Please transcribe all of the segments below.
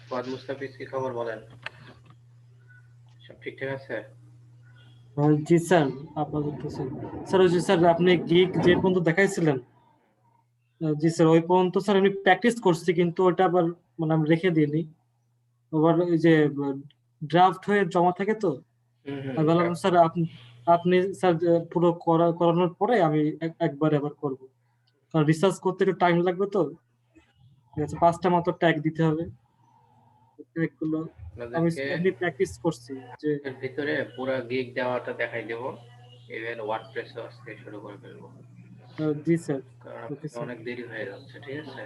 ফুয়াদ মুস্তাফিজ, কি খবর বলেন? সব ঠিকঠাক আছে? জি স্যার, আপাতত স্যার ওই যে স্যার আপনি গিগ যে পর্যন্ত দেখাইছিলেন, জি স্যার ওই পর্যন্ত স্যার আমি প্র্যাকটিস করছি, কিন্তু ওটা আবার মানে আমি রেখে দিইনি। আবার ওই যে ড্রাফট হয়ে জমা থাকে তো, আমি বললাম স্যার আপনি স্যার পুরো করানোর পরে আমি একবার আবার করব, কারণ রিসার্চ করতে একটু টাইম লাগবে তো। ঠিক আছে, 5টা মতো ট্যাগ দিতে হবে। ট্যাগগুলো আমি আপনাদেরকে এমনি প্র্যাকটিস করছি যে এর ভিতরে পুরো গিগ দেওয়াটা দেখাই দেবো। ইভেন ওয়ার্ডপ্রেসও আজকে শুরু করে ফেলবো, জি স্যার। কারণ ওকে আপনাকে স্যার। অনেক দেরি হয়ে যাচ্ছে। ঠিক আছে?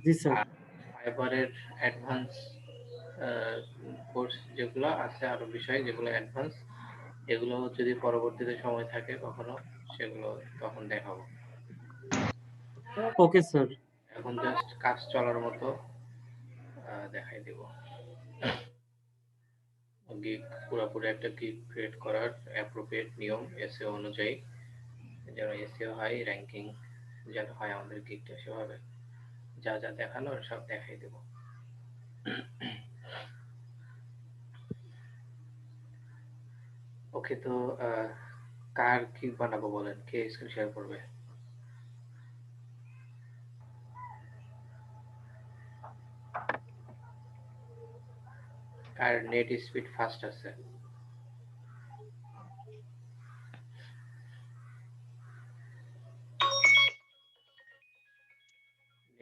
জি স্যার। আর ফাইবারের অ্যাডভান্স কোর্স যেগুলো আছে, আরো বিষয় যেগুলো অ্যাডভান্স, এগুলো যদি পরবর্তীতে সময় থাকে কখনো, সেগুলো তখন দেখাবো। Okay sir. এখন জাস্ট কাজ চলার মতো দেখাই দেব। গিগ পুরোপুরি একটা গিগ ক্রিয়েট করার অ্যাপ্রোপ্রিয়েট নিয়ম এসইও অনুযায়ী, যেন এসইও হয়, র্যাঙ্কিং যেন হয় আমাদের গিগটা, সেভাবে যা যা দেখানোর সব দেখাই দেব। ওকে, তো কার কি বানাবো বলেন, কে স্ক্রিন শেয়ার করবে? কার নেট স্পিড ফাস্ট আছে?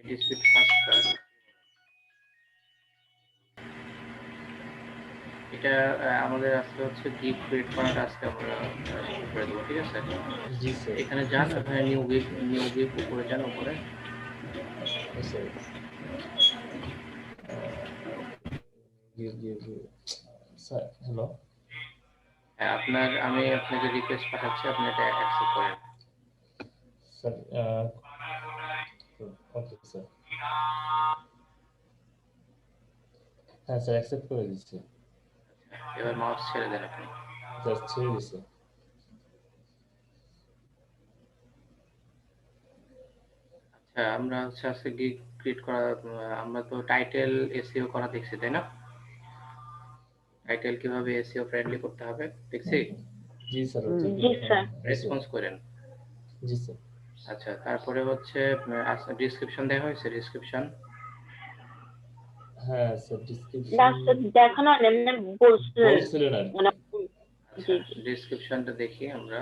নেট স্পিড ফাস্ট কার? এটা আমাদের আজকে হচ্ছে গিগ ক্রিয়েট করাটা আজকে আমরা শুরু করে দেবো। ঠিক আছে? জি স্যার। এখানে যান, ওখানে নিউ গিগ উপরে যান, উপরে। স্যার স্যার হ্যালো আমি আপনাকে রিকোয়েস্ট পাঠাচ্ছি, আপনি এটা অ্যাকসেপ্ট করেন। স্যার। Okay sir. হ্যাঁ স্যার, অ্যাকসেপ্ট করে দিচ্ছি। এবার মাউস ছেড়ে দেন আপনি। স্যার ছেড়ে দিচ্ছি। আচ্ছা, আমরা হচ্ছে আজকে গিগ ক্রিয়েট করা, আমরা তো টাইটেল এসইও করা দেখছি, তাই না? টাইটেল কিভাবে এসইও ফ্রেন্ডলি করতে হবে দেখছি। জি স্যার। জি স্যার। রেসপন্স করেন। জি স্যার। আচ্ছা, তারপরে হচ্ছে ডিসক্রিপশন দেওয়া হয়েছে, ডিসক্রিপশন। হ্যাঁ স্যার, ডিসক্রিপশন লাস্টে দেখানো এমনি বলছিলেন আর মানে আচ্ছা, জি জি। ডিসক্রিপশনটা দেখি আমরা।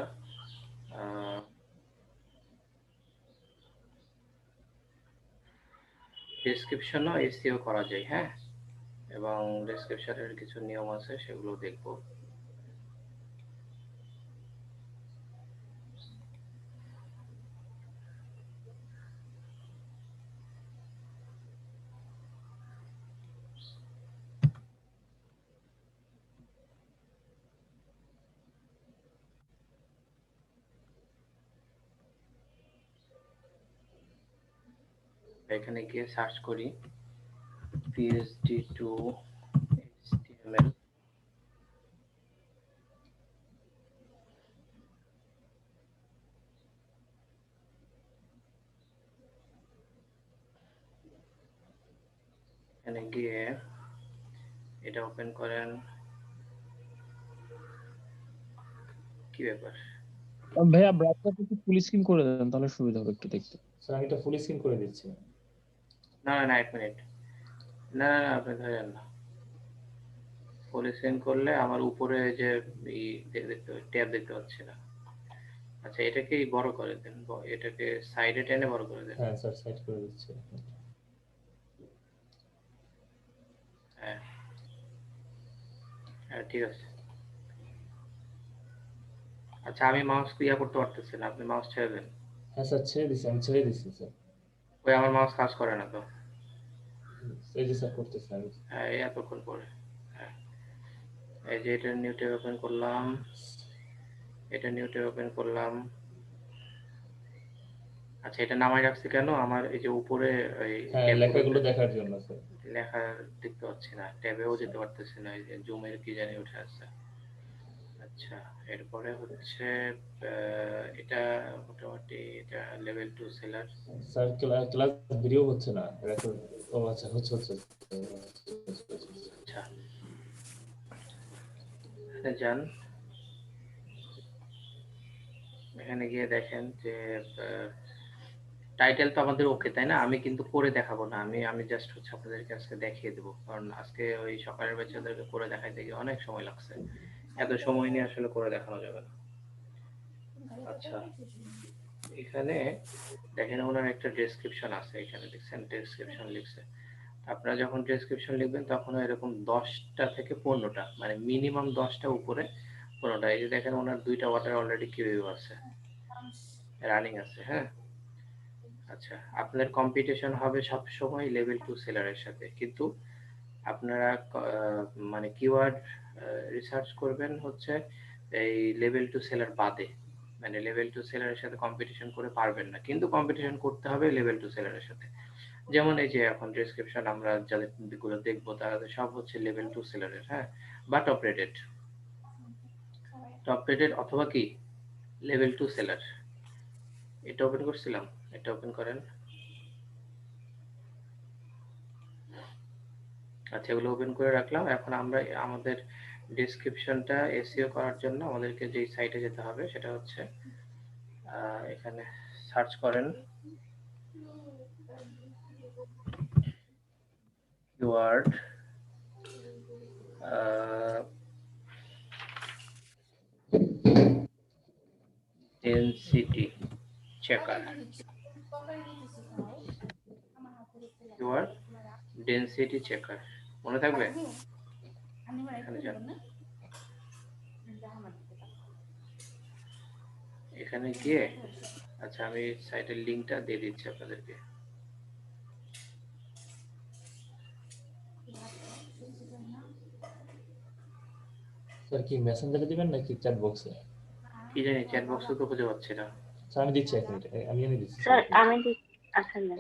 ডেসক্রিপশনও এসইও করা যায়, হ্যাঁ, এবং ডেসক্রিপশনের কিছু নিয়ম আছে, সেগুলো দেখব। এখানে গিয়ে সার্চ করি PSD2 HTML। এখানে গিয়ে এটা ওপেন করেন। কি ব্যাপার? ভাইয়া ব্রাউজারটা একটু ফুল স্ক্রিন করে দেন, তাহলে সুবিধা হবে একটু দেখতে। স্যার, আমি এটা ফুল স্ক্রিন করে দিচ্ছি। না না না, এক মিনিট। না না না, আপনি ধরেন না। ফুল স্ক্রিন করলে আমার উপরে যে ট্যাব দেখতে পাচ্ছি না। আচ্ছা, এটাকে বড় করে দেন, এটাকে সাইডে টেনে বড় করে দেন। হ্যাঁ স্যার, সাইড করে দিচ্ছি। হ্যাঁ হ্যাঁ, ঠিক আছে। আচ্ছা, আমি মাউস ক্রিয়া করতে পারতেছি না, আপনি মাউস ছেড়ে দেন। হ্যাঁ স্যার, ছেড়ে দিচ্ছি, আমি ছেড়ে দিচ্ছি স্যার। ওই আমার মাউস কাজ করে না তো। এই যে স্যার, করতেছি আমি। হ্যাঁ, এই এতক্ষণ পরে। হ্যাঁ, এই যে এটা নিউ ট্যাব ওপেন করলাম, এটা নিউ ট্যাব ওপেন করলাম। আচ্ছা, এটা নামাই রাখছি কেন? আমার এই যে উপরে হ্যাঁ, লেখাগুলো দেখার জন্য স্যার। লেখা দেখতে পাচ্ছি না, ট্যাবেও যেতে পারতেছি না, এই যে জুমের কি জানি উঠে আসছে। আচ্ছা, এরপরে হচ্ছে এটা মোটামুটি এটা level 2 seller. Sir class video হচ্ছে না, রেকর্ড। ও আচ্ছা, হচ্ছে। আচ্ছা, এখানে যান, এখানে গিয়ে দেখেন যে টাইটেল তো আমাদের ওকে, তাই না? আমি কিন্তু করে দেখাবো না, আমি জাস্ট হচ্ছে আপনাদেরকে আজকে দেখিয়ে দেবো, কারণ আজকে ওই সকালের বাচ্চাদেরকে করে দেখাইতে গিয়ে অনেক সময় লাগছে। এত সময় নিয়ে আসলে করে দেখানো যাবে না। আচ্ছা, এখানে দেখেন ওনার একটা ডেসক্রিপশন আছে, এখানে দেখছেন ডেসক্রিপশন লিখছে। আপনারা যখন ডেসক্রিপশন লিখবেন তখন এরকম 10টা থেকে 15টা, মানে মিনিমাম 10টা, উপরে 15টা। এই যে দেখেন ওনার 2টা ওয়াটার অলরেডি কিউ আছে, রানিং আছে। হ্যাঁ, আচ্ছা, আপনাদের কম্পিটিশন হবে সব সময় লেভেল 2 সেলারের সাথে, কিন্তু আপনারা মানে কিওয়ার্ড রিসার্চ করবেন হচ্ছে এই লেভেল 2 সেলার বাদে, মানে লেভেল 2 সেলারের সাথে কম্পিটিশন করে পারবেন না, কিন্তু কম্পিটিশন করতে হবে লেভেল 2 সেলারের সাথে। যেমন এই যে এখন ডেসক্রিপশন আমরা যাদের গুলো দেখবো তারা সব হচ্ছে লেভেল 2 সেলারের। হ্যাঁ, বা টপ রেটেড অথবা কি লেভেল 2 সেলার। এটা ওপেন করছিলাম, এটা ওপেন করেন। আচ্ছা, এগুলো ওপেন করে রাখলাম। এখন আমরা আমাদের ডেসক্রিপশনটা এসইও করার জন্য আমাদেরকে যে সাইটে যেতে হবে সেটা হচ্ছে এখানে সার্চ করেন keyword density checker. Keyword density checker, মনে থাকবে? এখানে যান, এখানে গিয়ে আচ্ছা আমি সাইটের লিংকটা দিয়ে দিচ্ছি আপনাদেরকে। স্যার কি মেসেঞ্জারে দিবেন নাকি চ্যাট বক্সে? কি জানি, চ্যাট বক্সে তো খুঁজে পাচ্ছি না। স্যার আমি দিচ্ছি, 1 মিনিট, আমি দিচ্ছি স্যার আমি আচ্ছা না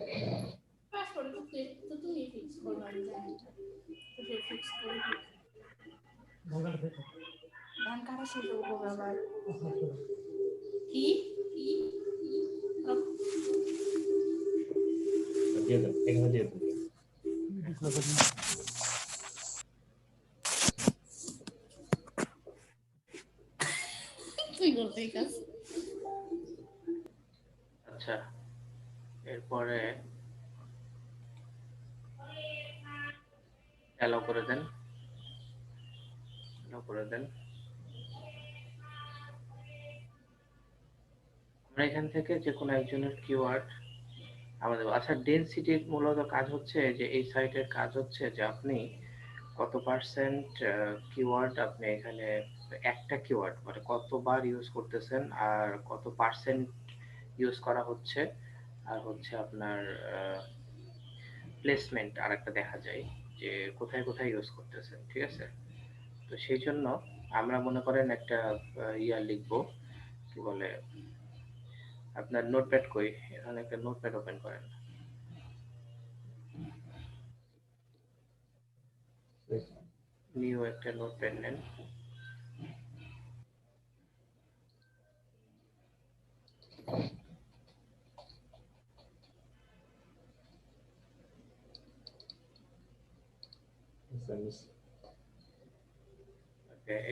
দিয়ে দেন, এখানে দিয়ে দেন। আচ্ছা, এরপরে অ্যালাউ করে দেন, অ্যালাউ করে দেন। আমরা এখান থেকে যে কোনো একজনের কিওয়ার্ড আমাদের, আচ্ছা ডেনসিটির মূলত কাজ হচ্ছে যে এই সাইটের কাজ হচ্ছে যে আপনি কত পার্সেন্ট কিওয়ার্ড আপনি এখানে, একটা কিওয়ার্ড মানে কতবার ইউজ করতেছেন আর কত পার্সেন্ট ইউজ করা হচ্ছে, আর হচ্ছে আপনার প্লেসমেন্ট আর একটা দেখা যায় যে কোথায় কোথায় ইউজ করতেছেন। ঠিক আছে, তো সেই জন্য আমরা মনে করেন একটা ইয়া লিখবো, কি বলে আপনার নোটপ্যাড, কই এখানে একটা নোটপ্যাড ওপেন করেন। নিউ একটা নোটপ্যাড নেন।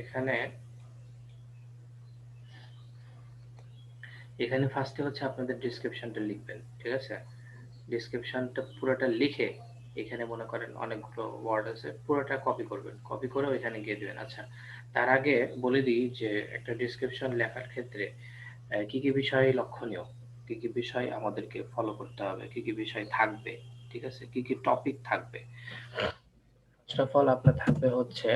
এখানে এখানে ফার্স্টে হচ্ছে আপনাদের ডেসক্রিপশনটা লিখবেন। ঠিক আছে, ডেসক্রিপশনটা পুরোটা লিখে এখানে মনে করেন অনেকগুলো ওয়ার্ড আছে, পুরোটা কপি করবেন, কপি করে এখানে গিয়ে দিবেন। আচ্ছা, তার আগে বলে দিই যে একটা ডেসক্রিপশন লেখার ক্ষেত্রে কি কি বিষয় লক্ষণীয়, কি কি বিষয় আমাদেরকে ফলো করতে হবে, কি কি বিষয় থাকবে, ঠিক আছে, কি কি টপিক থাকবে। ফার্স্ট অফ অল আপনার থাকবে হচ্ছে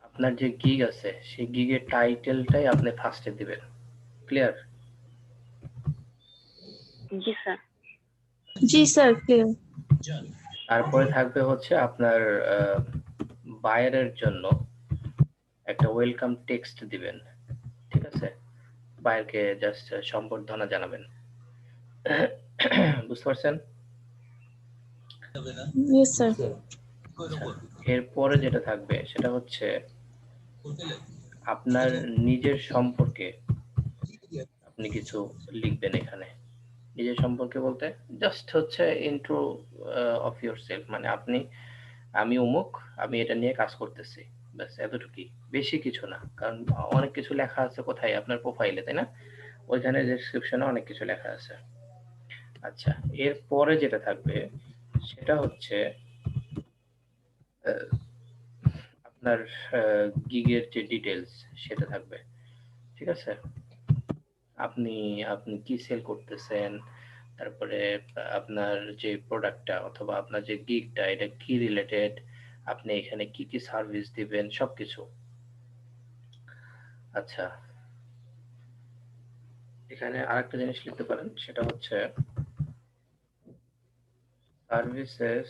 আপনার যে গিগ আছে সেই গিগের টাইটেলটাই আপনি ফার্স্টে দিবেন। ক্লিয়ার? জি স্যার। জি স্যার, ক্লিয়ার। তারপরে থাকবে হচ্ছে আপনার বায়ারের জন্য একটা ওয়েলকাম টেক্সট দিবেন। ঠিক আছে, বায়ারকে জাস্ট সম্বর্ধনা জানাবেন। বুঝতে পারছেন? Yes, sir. স্যার এরপরে যেটা থাকবে সেটা হচ্ছে আপনার নিজের সম্পর্কে আপনি কিছু লিখবেন এখানে। নিজের সম্পর্কে বলতে জাস্ট হচ্ছে ইন্ট্রো অফ ইয়োরসেলফ, মানে আমি অমুক, আমি এটা নিয়ে কাজ করতেছি, ব্যাস এতটুকুই, বেশি কিছু না। কারণ অনেক কিছু লেখা আছে কোথায়, আপনার প্রোফাইলে, তাই না? ওইখানে ডেসক্রিপশনে অনেক কিছু লেখা আছে। আচ্ছা, এরপরে যেটা থাকবে সেটা হচ্ছে আহ, আপনার গিগের যে ডিটেলস সেটা থাকবে, ঠিক আছে? আপনি আপনি কি সেল করতেছেন, তারপরে আপনার যে প্রোডাক্টটা অথবা আপনার যে গিগটা এটা কি রিলেটেড, আপনি এখানে কি কি সার্ভিস দিবেন, সবকিছু। আচ্ছা, এখানে আরেকটা জিনিস লিখতে পারেন, সেটা হচ্ছে সার্ভিসেস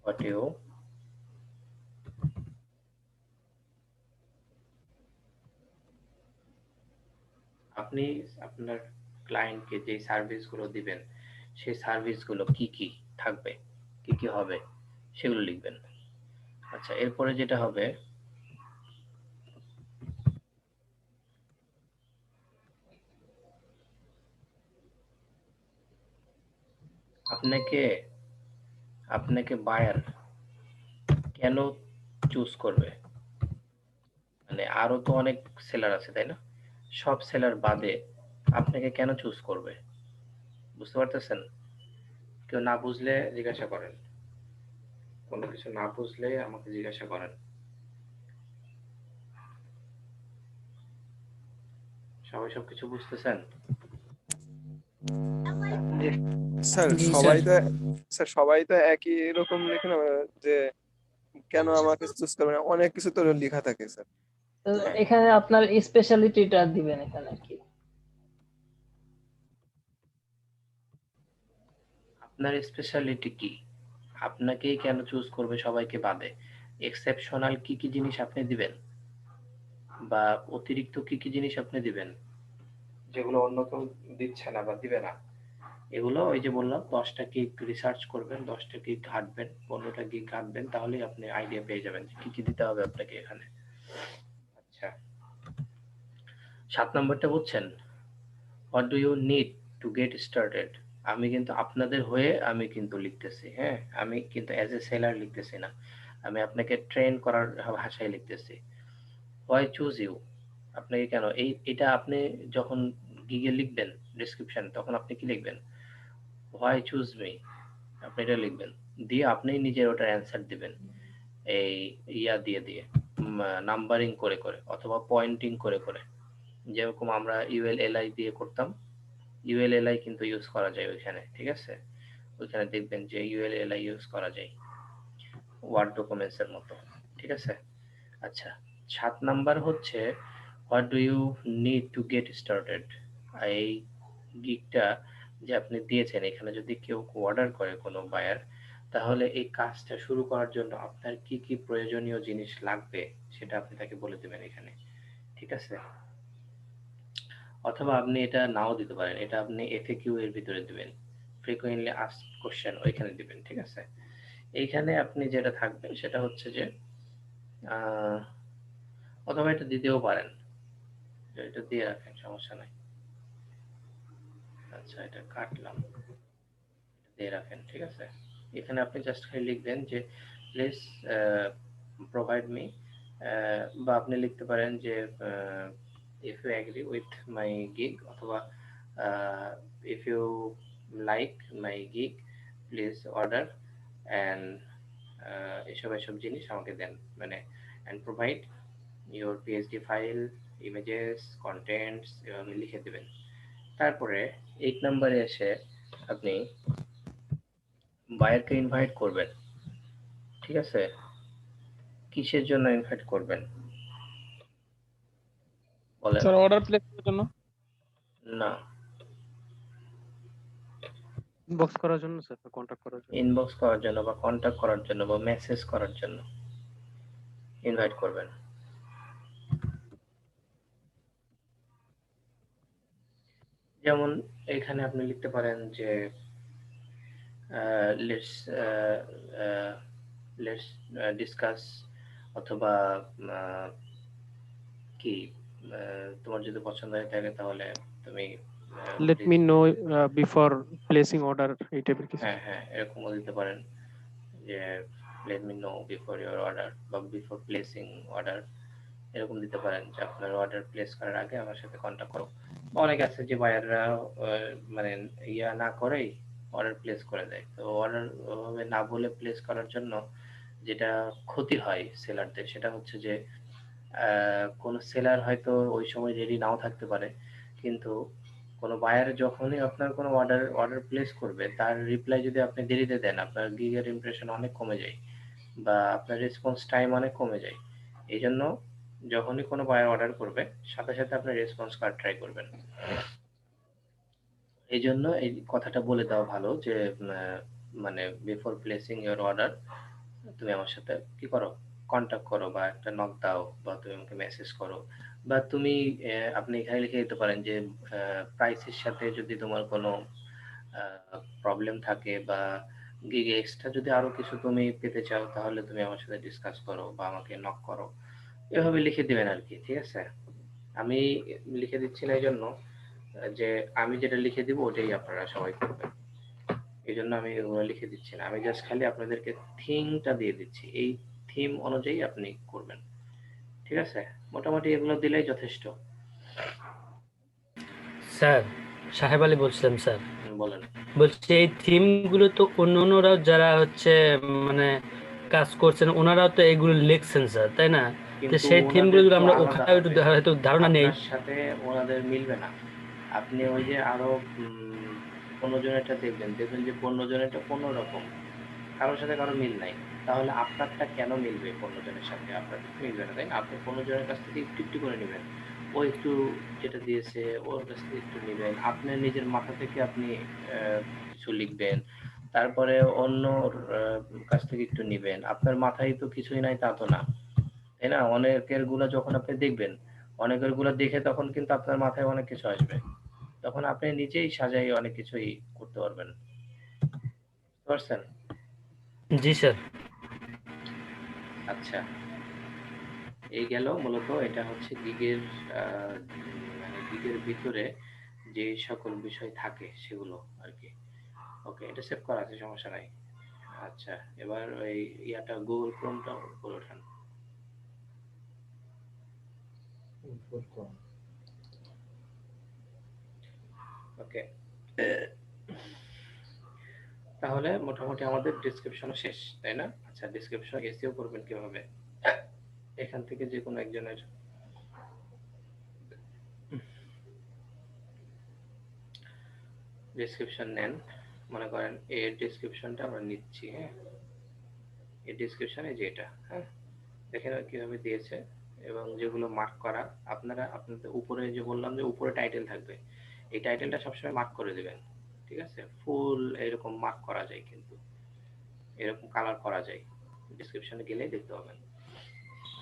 what you আপনি আপনার ক্লায়েন্টকে যে সার্ভিসগুলো দিবেন সেই সার্ভিসগুলো কি কি থাকবে, কি কি হবে, সেগুলো লিখবেন। আচ্ছা, এরপরে যেটা হবে আপনাকে আপনাকে বায়ার কেন চুজ করবে, মানে আরো তো অনেক সেলার আছে, তাই না? সব সেলার বাদে আপনাকে কেন চুজ করবে, বুঝতে পারতেছেন? কেউ না বুঝলে জিজ্ঞাসা করেন, কোনো কিছু না বুঝলে আমাকে জিজ্ঞাসা করেন। সবাই সবকিছু বুঝতেছেন? স্যার জি সবাই স্যার। তো সবাই তো একই রকম লেখে না, যে কেন আমাকে চুজ করবে না, অনেক কিছু তো লেখা থাকে স্যার। তো এখানে আপনার স্পেশালিটিটা দিবেন এখানে কি? আপনার স্পেশালিটি কি, আপনাকেই কেন চুজ করবে সবাইকে বাদে, এক্সেপশনাল কি কি জিনিস আপনি দিবেন, বা অতিরিক্ত কি কি জিনিস আপনি দিবেন যেগুলো অন্য কেউ দিচ্ছে না বা দিবে না। এগুলো ওই যে বললাম 10টা গিগ রিসার্চ করবেন, 10টা গিগ ঘাটবেন, 15টা গিগ ঘাটবেন, তাহলেই আপনি আইডিয়া পেয়ে যাবেন যে কি কি দিতে হবে আপনাকে এখানে। আচ্ছা, 7 নম্বরটা বুঝছেন? What do you need to get started. আমি কিন্তু আপনাদের হয়ে আমি কিন্তু লিখতেছি, হ্যাঁ, আমি কিন্তু অ্যাজ এ সেলার লিখতেছি না, আমি আপনাকে ট্রেন করার ভাষায় লিখতেছি। হোয়াই চুজ ইউ, আপনাকে কেন, এটা আপনি যখন গিগে লিখবেন ডেসক্রিপশন, তখন আপনি কি লিখবেন? হোয়াই চুজ মি, আপনি এটা লিখবেন, দিয়ে আপনি নিজের ওটার অ্যান্সার দিবেন, এই ইয়া দিয়ে দিয়ে নাম্বারিং করে করে অথবা পয়েন্টিং করে করে, যেরকম আমরা ইউএলএলআই দিয়ে করতাম। ইউএলএলআই কিন্তু ইউজ করা যায় ওইখানে, ঠিক আছে? ওইখানে দেখবেন যে ইউএলএলআই ইউজ করা যায় ওয়ার্ড ডকুমেন্টস এর মতো, ঠিক আছে? আচ্ছা, 7 নাম্বার হচ্ছে what do you need to get started. এই গিগটা যে আপনি দিয়েছেন, এখানে যদি কেউ অর্ডার করে কোনো বায়ার, তাহলে এই কাজটা শুরু করার জন্য আপনার কি কি প্রয়োজনীয় জিনিস লাগবে সেটা আপনি তাকে বলে দেবেন এখানে, ঠিক আছে? অথবা আপনি এটা নাও দিতে পারেন, এটা আপনি এফএকিউ এর ভিতরে দিবেন, ফ্রিকোয়েন্টলি আস্কড কোশ্চেন ওইখানে দিবেন, ঠিক আছে? এইখানে আপনি যেটা থাকবে সেটা হচ্ছে যে অথবা এটা দিতেও পারেন, এটা দিয়ে রাখেন, সমস্যা নাই। আচ্ছা, এটা কাটলাম, দিয়ে রাখেন, ঠিক আছে? এখানে আপনি জাস্ট খালি লিখবেন যে প্লিজ প্রোভাইড মি, বা আপনি লিখতে পারেন যে if you agree with my gig, অথবা if you like my gig please order and এসব এসব জিনিস আমাকে দেন, মানে and provide your PhD file, images, contents, এভাবে লিখে দেবেন। তারপরে 8 নম্বরে এসে আপনি বায়ারকে ইনভাইট করবেন, ঠিক আছে? কিসের জন্য ইনভাইট করবেন বলেন? স্যার অর্ডার প্লেস করার জন্য। না, ইনবক্স করার জন্য স্যার, কন্টাক্ট করার জন্য। ইনবক্স করার জন্য বা কন্টাক্ট করার জন্য বা মেসেজ করার জন্য ইনভাইট করবেন। যেমন এখানে আপনি লিখতে পারেন যে লেটস লেটস ডিসকাস, অথবা কি তোমার যদি পছন্দ হয়ে থাকে তাহলে তুমি let please, me know before placing order, এই টাইপের কিছু। হ্যাঁ হ্যাঁ এরকমও দিতে পারেন যে let me know before your order বা বিফোর প্লেসিং অর্ডার, এরকম দিতে পারেন যে আপনার অর্ডার প্লেস করার আগে আমার সাথে কন্ট্যাক্ট করো। অনেক আছে যে বায়াররা মানে ইয়া না করেই অর্ডার প্লেস করে দেয়, তো অর্ডার ওভাবে না বলে প্লেস করার জন্য যেটা ক্ষতি হয় সেলারদের, সেটা হচ্ছে যে কোনো সেলার হয়তো ওই সময় রেডি নাও থাকতে পারে, কিন্তু কোনো বায়ার যখনই আপনার কোনো অর্ডার প্লেস করবে তার রিপ্লাই যদি আপনি দেরিতে দেন, আপনার গিগের ইমপ্রেশন অনেক কমে যায় বা আপনার রেসপন্স টাইম অনেক কমে যায়। এই জন্য যখনই কোনো বায়ার অর্ডার করবে সাথে সাথে আপনি রেসপন্স কার্ড ট্রাই করবেন। এই জন্য এই কথাটা বলে দেওয়া ভালো যে মানে বিফোর প্লেসিং ইওর অর্ডার তুমি আমার সাথে কি করো, কন্ট্যাক্ট করো বা একটা নক দাও বা তুমি আমাকে মেসেজ করো, বা তুমি আপনি এখানে লিখে দিতে পারেন যে প্রাইসের সাথে যদি তোমার কোনো প্রবলেম থাকে বা গিগে এক্সট্রা যদি আরো কিছু তুমি পেতে চাও তাহলে তুমি আমার সাথে ডিসকাস করো বা আমাকে নক করো, এভাবে লিখে দিবেন আর কি। ঠিক আছে, আমি লিখে দিচ্ছি না এই জন্য যে আমি যেটা লিখে দিব ওটাই আপনারা সবাই করবেন, এই জন্য আমি ওগুলো লিখে দিচ্ছি না, আমি জাস্ট খালি আপনাদেরকে থিমটা দিয়ে দিচ্ছি, এই থিম অনুযায়ী আপনি করবেন। ঠিক আছে, মোটামুটি এগুলো দিলেই যথেষ্ট। স্যার, সাহেব আলী বলছিলাম স্যার। বলেন। বলছি এই থিম গুলো তো অন্যরাও যারা হচ্ছে মানে কাজ করছেন ওনারাও তো এগুলো লিখছেন স্যার, তাই না? তো কিন্তু সেই থিম গুলো ওনাদের যদি তো আমরা আলাদা ওখানে হবে, হয়তো ধারণা নেই। আপনার সাথে ওনাদের মিলবে না। আপনি ওই যে আরো 15 জনেরটা দেখবেন, দেখবেন যে 15 জনেরটা 15 রকম, কারোর সাথে কারো মিল নাই। তাহলে আপনারটা কেন মিলবে 15 জনের সাথে? আপনার মিলবে না, তাই না? আপনি 15 জনের কাছ থেকে একটু একটু করে নেবেন, ও একটু যেটা দিয়েছে ওর কাছ থেকে একটু নেবেন, আপনার নিজের মাথা থেকে আপনি কিছু লিখবেন, তারপরে অন্যর কাছ থেকে একটু নিবেন। আপনার মাথায় তো কিছুই নাই তা তো না, তাই না? অনেকের গুলা যখন আপনি দেখবেন, অনেকের গুলা দেখে তখন কিন্তু আপনার মাথায় অনেক কিছু আসবে, তখন আপনি নিজেই সাজাই অনেক কিছুই করতে পারবেন। বুঝতে পারছেন? জি স্যার। আচ্ছা, এই গেল মূলত, এটা হচ্ছে গিগের মানে গিগের ভিতরে যে সকল বিষয় থাকে সেগুলো আর কি। ওকে, এটা সেভ করা আছে, সমস্যা নাই। আচ্ছা, এবার ওই ইয়াটা গুগল ক্রোমটা করে ওঠান। ওকে, তাহলে মোটামুটি আমাদের ডেসক্রিপশন শেষ, তাই না? আচ্ছা, ডেসক্রিপশন এসইও করবেন কিভাবে? এখান থেকে যে কোনো একজনের ডেসক্রিপশন নেন, মনে করেন এর ডেসক্রিপশনটা আমরা নিচ্ছি। হ্যাঁ, এই ডেসক্রিপশনে যে এটা, হ্যাঁ দেখেন কিভাবে দিয়েছে, এবং যেগুলো মার্ক করা, আপনারা আপনাদের উপরে যে বললাম যে উপরে টাইটেল থাকবে, এই টাইটেলটা সবসময় মার্ক করে দিবেন। ঠিক আছে, ফুল এরকম মার্ক করা যায়, কিন্তু এরকম কালার করা যায়, ডেসক্রিপশনে গেলেই দেখতে পাবেন।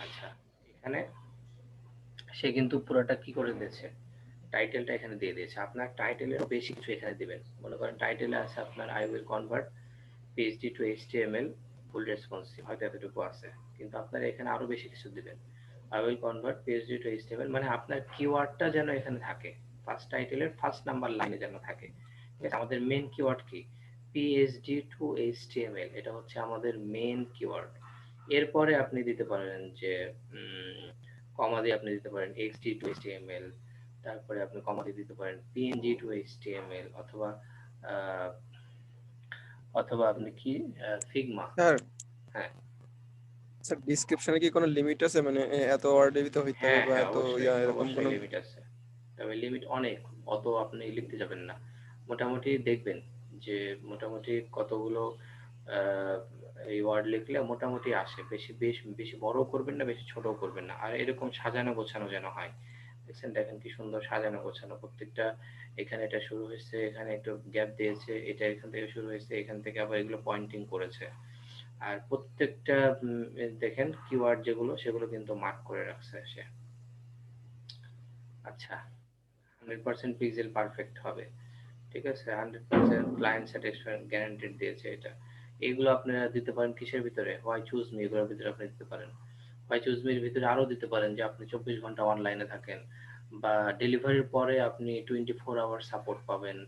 আচ্ছা, এখানে সে কিন্তু পুরোটা কি করে দিয়েছে, টাইটেলটা এখানে দিয়ে দিয়েছে। আপনার টাইটেলের বেশি কিছু এখানে দিবেন, মনে করেন টাইটেলে আছে আপনার I will convert PhD two HTML full responsive, হয়তো এতটুকু আছে, কিন্তু আপনারা এখানে আরো বেশি কিছু দিবেন। I will convert PhD two HTML, মানে আপনার কিওয়ার্ডটা যেন এখানে থাকে, ফার্স্ট টাইটেলের ফার্স্ট নাম্বার লাইনে যেন থাকে। ঠিক আছে, আমাদের মেন কিওয়ার্ড কি? পিএইচডি টু এইচটিএমএল, এটা হচ্ছে আমাদের মেন কিওয়ার্ড। এরপরে আপনি দিতে পারেন যে কমা দিয়ে আপনি দিতে পারেন এক্সডি টু এইচটিএমএল, তারপরে আপনি কমা দিয়ে দিতে পারেন পিএনজি টু এইচটিএমএল, অথবা অথবা আপনি কি ফিগমা। স্যার, হ্যাঁ স্যার ডেসক্রিপশনে কি কোনো লিমিট আছে, মানে এত ওয়ার্ডের ভিতরে হইতে হবে হ্যাঁ বা হ্যাঁ, এত অবশ্যই এরকম অবশ্যই কোনো? লিমিট আছে, তবে লিমিট অনেক, অত আপনি লিখতে যাবেন না। মোটামুটি দেখবেন যে মোটামুটি কতগুলো আহ, এই ওয়ার্ড লিখলে মোটামুটি আসে, বেশি বেশি বেশি বড় করবেন না, বেশি ছোট করবেন না, আর এরকম সাজানো গোছানো যেন হয়। দেখছেন, দেখেন কি সুন্দর সাজানো গোছানো প্রত্যেকটা। এখানে এটা শুরু হয়েছে, এখানে একটু গ্যাপ দিয়েছে, এটা এখান থেকে শুরু হয়েছে, এখান থেকে আবার এগুলো পয়েন্টিং করেছে, আর প্রত্যেকটা দেখেন কিওয়ার্ড যেগুলো সেগুলো কিন্তু মার্ক করে রাখছে সে। আচ্ছা, 100% পিক্সেল পারফেক্ট হবে, ঠিক আছে, 100% ক্লায়েন্ট স্যাটিসফ্যাকশন গ্যারান্টেড দিয়েছে এটা। এইগুলো আপনারা দিতে পারেন কিসের ভিতরে, হোয়াই চুজ মি, এগুলোর ভিতরে আপনি দিতে পারেন। হোয়াই চুজ মির ভিতরে আরো দিতে পারেন যে আপনি 24 ঘন্টা অনলাইনে থাকেন, বা ডেলিভারির পরে আপনি 24 আওয়ার সাপোর্ট পাবেন।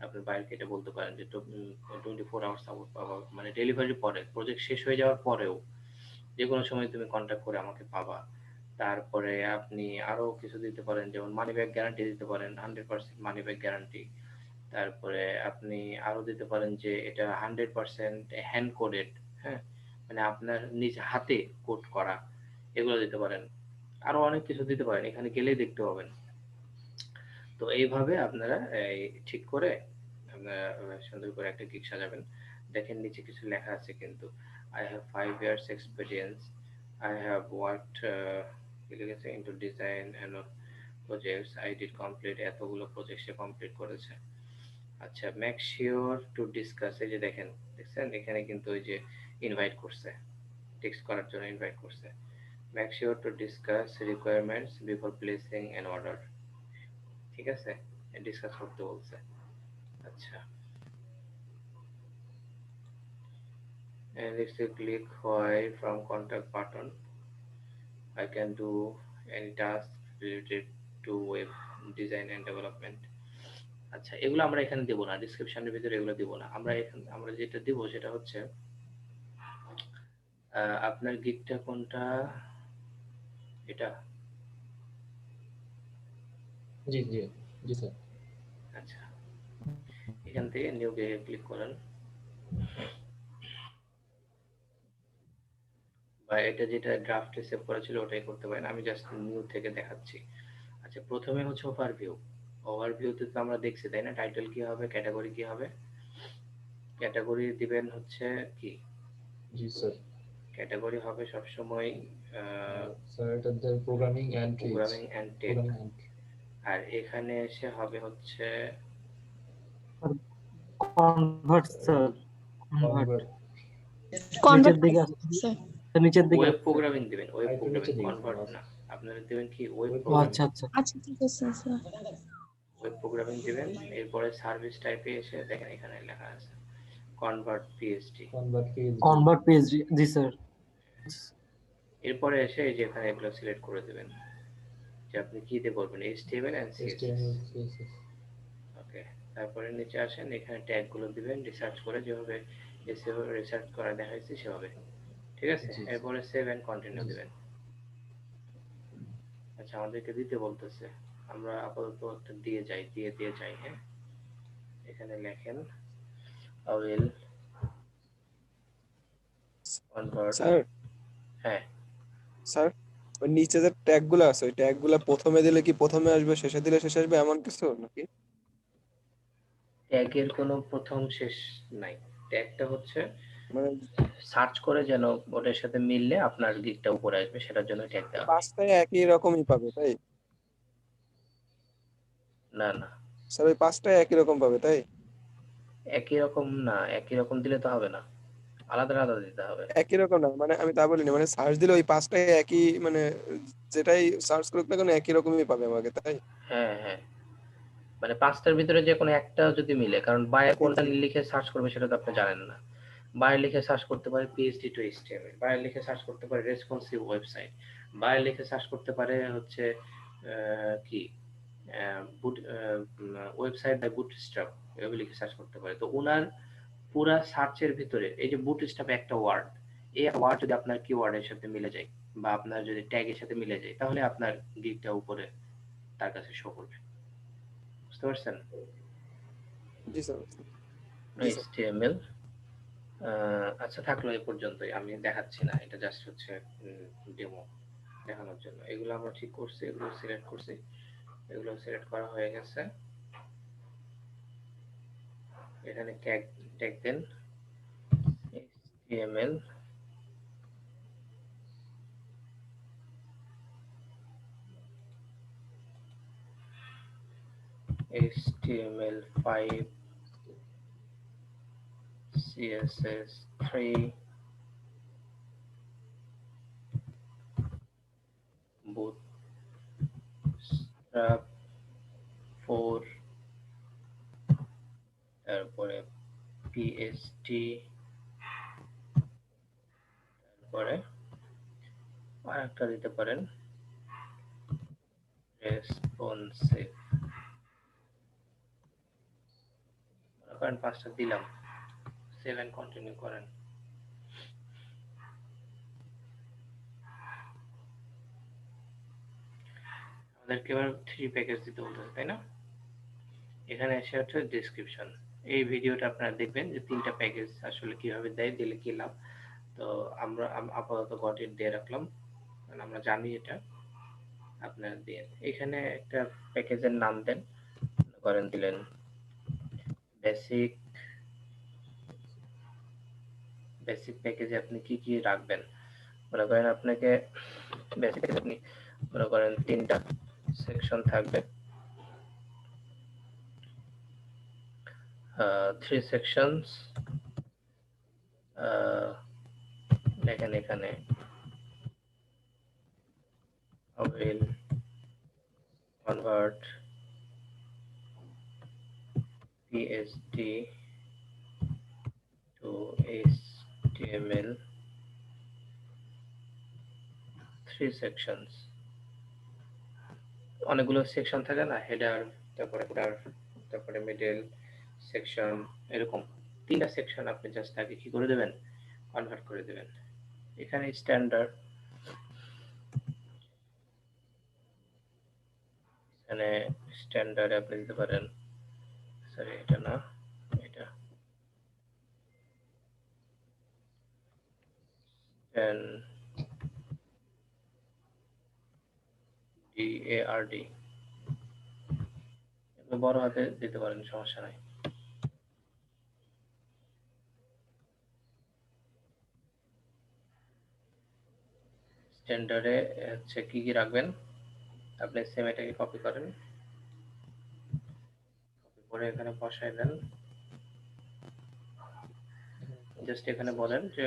আপনি বাইরে এটা বলতে পারেন যে 24 আওয়ার সাপোর্ট পাবো, মানে ডেলিভারির পরে, প্রজেক্ট শেষ হয়ে যাওয়ার পরেও যে কোনো সময় তুমি কন্ট্যাক্ট করে আমাকে পাবা। তারপরে আপনি আরো কিছু দিতে পারেন, যেমন মানি ব্যাক গ্যারান্টি দিতে পারেন, 100% মানি ব্যাক গ্যারান্টি। তারপরে আপনি আরো দিতে পারেন যে এটা 100% হ্যান্ড কোডেড, হ্যাঁ, মানে আপনার নিজ হাতে কোড করা, এগুলো দিতে পারেন। আরো অনেক কিছু দিতে পারেন, এখানে গেলেই দেখতে পাবেন। তো এইভাবে আপনারা ঠিক করে আপনারা সুন্দর করে একটা গিগ সাজাবেন। দেখেন নিচে কিছু লেখা আছে কিন্তু, I have 5 years experience, I have worked লিখেছে into design and projects, I did complete, এতগুলো প্রজেক্ট সে কমপ্লিট করেছে। আচ্ছা, মেক শিওর টু ডিসকাস, এই যে দেখেন, দেখছেন এখানে কিন্তু ওই যে ইনভাইট করছে, টেক্সট করার জন্য ইনভাইট করছে। Make sure to discuss requirements before placing an order, ঠিক আছে, ডিসকাস করতে বলছে। আচ্ছা, and if you click why from contact button, I can do any task related to web design and development. আচ্ছা, এগুলো আমরা এখানে দেব না, ডেসক্রিপশনের ভিতরে এগুলো দেব না। আমরা যেটা দেব সেটা হচ্ছে আপনার গিগটা কোনটা, এটা, জি জি জি স্যার। আচ্ছা, এখান থেকে নিউ গিগে ক্লিক করেন, বা এটা যেটা ড্রাফটে সেভ করা ছিল ওটাই করতে পারেন, আমি জাস্ট নিউ থেকে দেখাচ্ছি। আচ্ছা, প্রথমে হচ্ছে ওভারভিউ। ওভারভিউতে তো আমরা দেখছি তাই না, টাইটেল কি হবে, ক্যাটাগরি কি হবে। ক্যাটাগরি দিবেন হচ্ছে কি, জি স্যার। ক্যাটাগরি হবে সবসময় স্যার এটা দের programming and programming and tech, আর এখানে এসে হবে হচ্ছে কনভার্ট স্যার, কনভার্ট Convert নিচের দিকে sir. আসছে, নিচের দিকে ওয়েব আসছে। প্রোগ্রামিং দিবেন, ওয়েব আরেকটু নিচে প্রোগ্রামিং, দিকে কনভার্ট আসছে। না, আপনারা দিবেন কি ওয়েব Web ও প্রোগ্রামিং। আচ্ছা আচ্ছা, আচ্ছা ঠিক আছে স্যার। ওয়েব প্রোগ্রামিং দিবেন, এরপরে সার্ভিস টাইপে এসে দেখেন এখানে লেখা আছে কনভার্ট পিএইচডি। কনভার্ট পিএইচডি, জি স্যার। এরপরে এসে এই যে এখানে এগুলো সিলেক্ট করে দিবেন যে আপনি কি দিয়ে করবেন, HTML এন্ড CSS। ওকে, তারপরে নিচে আসেন, এখানে ট্যাগ গুলো দিবেন রিসার্চ করে, যেভাবে এসইও রিসার্চ করা দেখাইছে সেভাবে, ঠিক আছে। এরপরে সেভ এন্ড কন্টিনিউ দিবেন। আচ্ছা, আমাদেরকে দিতে বলতেছে, আমরা আপাতত একটা দিয়ে যাই, হ্যাঁ। এখানে লেখেন I will convert, স্যার হ্যাঁ স্যার ওই নিচে যে ট্যাগ গুলো আছে ওই ট্যাগ গুলো প্রথমে দিলে কি প্রথমে আসবে, শেষে দিলে শেষে আসবে, এমন কিছু নাকি? ট্যাগের কোনো প্রথম শেষ নাই, ট্যাগটা হচ্ছে মানে সার্চ করে যেন ওটার সাথে মিললে আপনার গিগটা উপরে আসবে, সেটার জন্য ট্যাগ দেওয়া হয়। পাঁচটায় একই রকমই পাবে তাই? না না, স্যার ওই পাঁচটায় একই রকম পাবে তাই? একই রকম না, একই রকম দিলে তো হবে না, আলাদা আলাদা দিতে হবে। একই রকম না, মানে আমি তা বলিনি, মানে সার্চ দিলে ওই পাঁচটায় একই, মানে যেটাই সার্চ করুক না কেন একই রকমই পাবে আমাকে তাই? হ্যাঁ হ্যাঁ, মানে পাঁচটার ভিতরে যে কোনো একটা যদি মিলে, কারণ বায়ার কোনটা লিখে সার্চ করবে সেটা তো আপনি জানেন না। বায়ার লিখে সার্চ করতে পারে PHP টু HTML, বায়ার লিখে সার্চ করতে পারে রেসপন্সিভ ওয়েবসাইট, বায়ার লিখে সার্চ করতে পারে হচ্ছে কি ওয়েবসাইট বাই বুটস্ট্র্যাপ, এভাবে লিখে সার্চ করতে পারে। তো ওনার পুরা সার্চের ভিতরে এই যে বুটস্ট্র্যাপ একটা ওয়ার্ড, এই ওয়ার্ড যদি আপনার কিওয়ার্ডের সাথে মিলে যায় বা আপনার যদি ট্যাগের সাথে মিলে যায়, তাহলে আপনার গিগটা উপরে তার কাছে শো করবে। বুঝতে পারছেন? জি স্যার। HTML, আচ্ছা থাকলো এই পর্যন্তই, আমি দেখাচ্ছি না, এটা জাস্ট হচ্ছে ডেমো দেখানোর জন্য। এগুলো আমরা ঠিক করছি, এগুলো সিলেক্ট করছি, এগুলো সিলেক্ট করা হয়ে গেছে। এখানে ট্যাগ দেন HTML, HTML5, CSS3, Bootstrap 4, তারপরে PST, তারপরে আরেকটা দিতে পারেন রেসপন্সিভ। কারণ 5টা দিলাম, 7 কন্টিনিউ করেন। আমাদেরকে এবার 3 প্যাকেজ দিতে বলতেছে, তাই না? এখানে এসে হচ্ছে ডেসক্রিপশন। এই ভিডিওটা আপনারা দেখবেন যে 3টা প্যাকেজ আসলে কিভাবে দেয়, দিলে কি লাভ। তো আমরা আপাতত গট ইট দিয়ে রাখলাম, কারণ আমরা জানি এটা। আপনারা দিয়ে এখানে একটা প্যাকেজের নাম দেন, করেন দিলেন বেসিক। বেসিক প্যাকেজে আপনি কি কি রাখবেন, মনে করেন আপনাকে বেসিক আপনি মনে করেন 3টা সেকশন থাকবে, 3 sections। দেখেন এখানে will convert PSD to HTML, 3 sections। অনেকগুলো সেকশন থাকে না, হেডার, তারপরে ফুটার, তারপরে মিডল সেকশন, এরকম 3টা সেকশন আপনি জাস্ট আগে কি করে দেবেন, কনভার্ট করে দেবেন। এখানে স্ট্যান্ডার্ড, এখানে স্ট্যান্ডার্ড আপনি দিতে পারেন, সরি এটা না, এটা DARD, বড় হাতে দিতে পারেন, সমস্যা নাই। স্ট্যান্ডার্ডে হচ্ছে কি কি রাখবেন, আপনি সেম এটাকে কপি করেন, কপি করে এখানে বসায় দেন। জাস্ট এখানে বলেন যে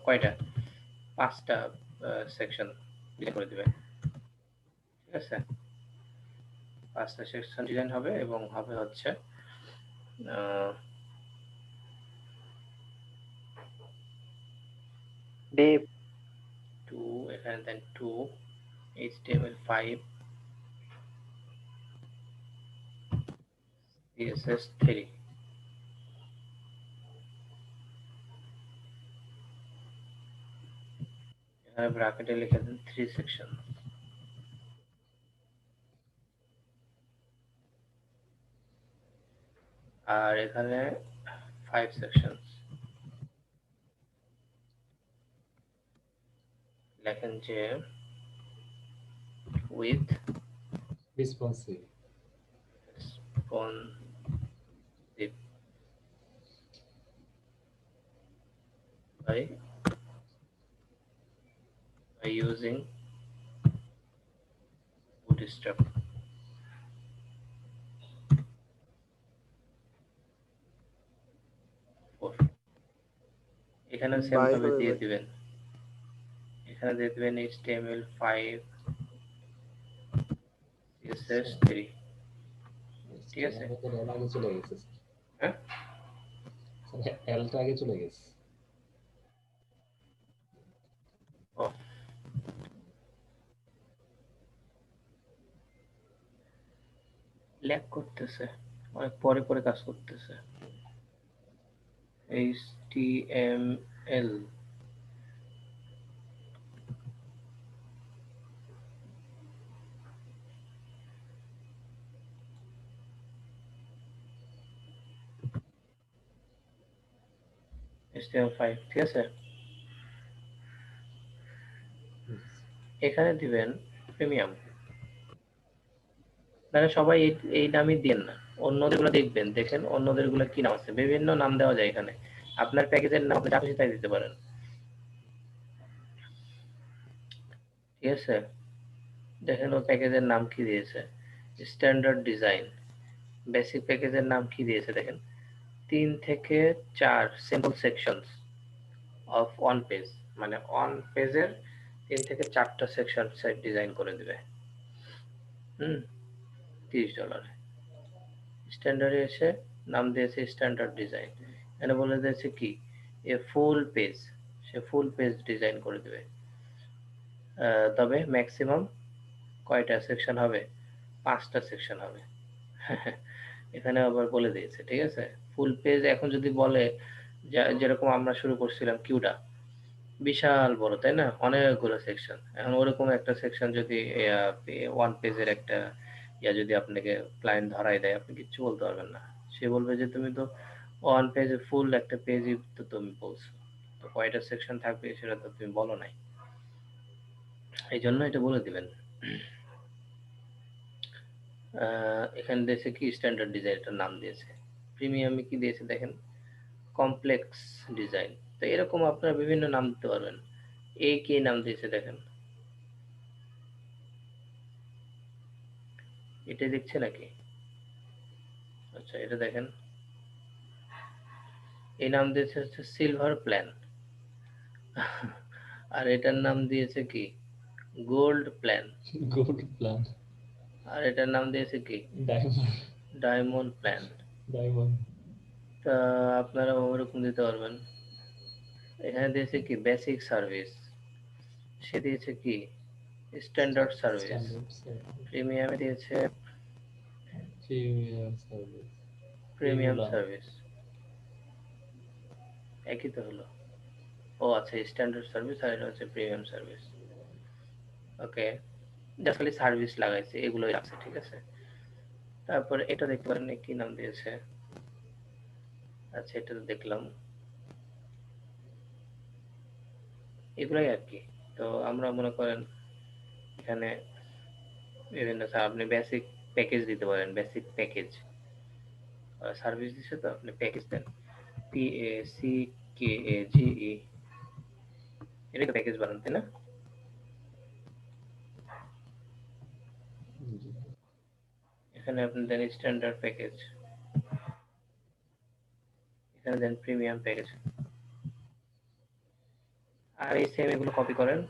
কয়টা, 5টা সেকশন ডিজাইন করে দিবেন, ঠিক আছে? 5টা সেকশন ডিজাইন হবে এবং হবে হচ্ছে Dev 2, এখানে দেন 2, HTML5, CSS3। এখানে ব্র্যাকেটে লিখে দেন 3 সেকশন। আর এখানে 5 সেকশন। লেখেন যে with responsive. responsive by using Bootstrap। এখানে সেম বাই ভাবে হবে দিয়ে ভাই। দিবেন, এখানে দিয়ে দিবেন HTML5, CSS3, ঠিক আছে? আমাদের এল আগে চলে গেছে, হ্যাঁ, এলটা আগে চলে গেছে। ও ল্যাগ করতেছে, অনেক পরে পরে কাজ করতেছে। HTML HTML5, ঠিক আছে? এখানে দিবেন প্রিমিয়াম। মানে সবাই এই নামই দেন না, অন্যদেরগুলো দেখবেন, দেখেন অন্যদেরগুলো কি নাম আছে, বিভিন্ন নাম দেওয়া যায় এখানে। আপনার প্যাকেজের নাম আপনি যা খুশি তাই দিতে পারেন, ঠিক আছে? দেখেন ও প্যাকেজের নাম কি দিয়েছে, স্ট্যান্ডার্ড ডিজাইন। বেসিক প্যাকেজের নাম কি দিয়েছে দেখেন, 3 থেকে 4 simple sections of one page, মানে ওয়ান পেজের 3 থেকে 4টা সেকশন সেট ডিজাইন করে দিবে। $30। স্ট্যান্ডার্ডে এসে নাম দিয়েছে স্ট্যান্ডার্ড ডিজাইন। এখানে বলে দিয়েছে কি এ ফুল পেজ, সে ফুল পেজ ডিজাইন করে দেবে। তবে ম্যাক্সিমাম কয়টা সেকশন হবে? 5টা সেকশন হবে। এখানে আবার বলে দিয়েছে, ঠিক আছে। ফুল পেজ এখন যদি বলে যেরকম আমরা শুরু করছিলাম কিউটা বিশাল বড়, তাই না, অনেকগুলো সেকশন। এখন ওরকম একটা সেকশন যদি 1 পেজের একটা যদি আপনাকে ক্লায়েন্ট ধরাই দেয়, আপনি কিচ্ছু বলতে পারবেন না। সে বলবে যে তুমি তো 1 পেজে ফুল একটা পেজই তো তুমি বলছো, তো কয়টা সেকশন থাকবে সেটা তো তুমি বলো নাই। এই জন্য এটা বলে দিবেন। এখানে দিয়েছে কি স্ট্যান্ডার্ড ডিজাইন, এটার নাম দিয়েছে। প্রিমিয়ামে কি দিয়েছে দেখেন, কমপ্লেক্স ডিজাইন। তো এরকম আপনারা বিভিন্ন নাম দিতে পারবেন। এই কি নাম দিয়েছে দেখেন, এটা দেখছে নাকি? আচ্ছা এটা দেখেন, এই নাম দিয়েছে হচ্ছে সিলভার প্ল্যান। আর এটার নাম দিয়েছে কি গোল্ড প্ল্যান। Gold plan. আর এটার নাম দিয়েছে কি ডায়মন্ড। Diamond plan. ডায়মন্ড। তা আপনারা ওরকম দিতে পারবেন। এখানে দিয়েছে কি বেসিক সার্ভিস, সে দিয়েছে কি স্ট্যান্ডার্ড সার্ভিস। প্রিমিয়ামে দিয়েছে প্রিমিয়াম সার্ভিস। প্রিমিয়াম সার্ভিস, একই তো হলো। ও আচ্ছা, স্ট্যান্ডার্ড সার্ভিস আর এটা হচ্ছে প্রিমিয়াম সার্ভিস। ওকে, জাস্ট খালি সার্ভিস লাগাইছে, এগুলোই আছে, ঠিক আছে। তারপর এটা দেখতে পারেন কি নাম দিয়েছে। আচ্ছা এটা তো দেখলাম, এগুলাই আর কি। তো আমরা মনে করেন এখানে বিভিন্ন আপনি বেসিক প্যাকেজ দিতে পারেন, বেসিক প্যাকেজ সার্ভিস দিচ্ছে, তো আপনি প্যাকেজ দেন PACKAGE, এটা প্যাকেজ বানান, তাই না? এখানে আপনি দেন স্ট্যান্ডার্ড প্যাকেজ, এখানে দেন প্রিমিয়াম প্যাকেজ। আর এই সেম এগুলো কপি করেন,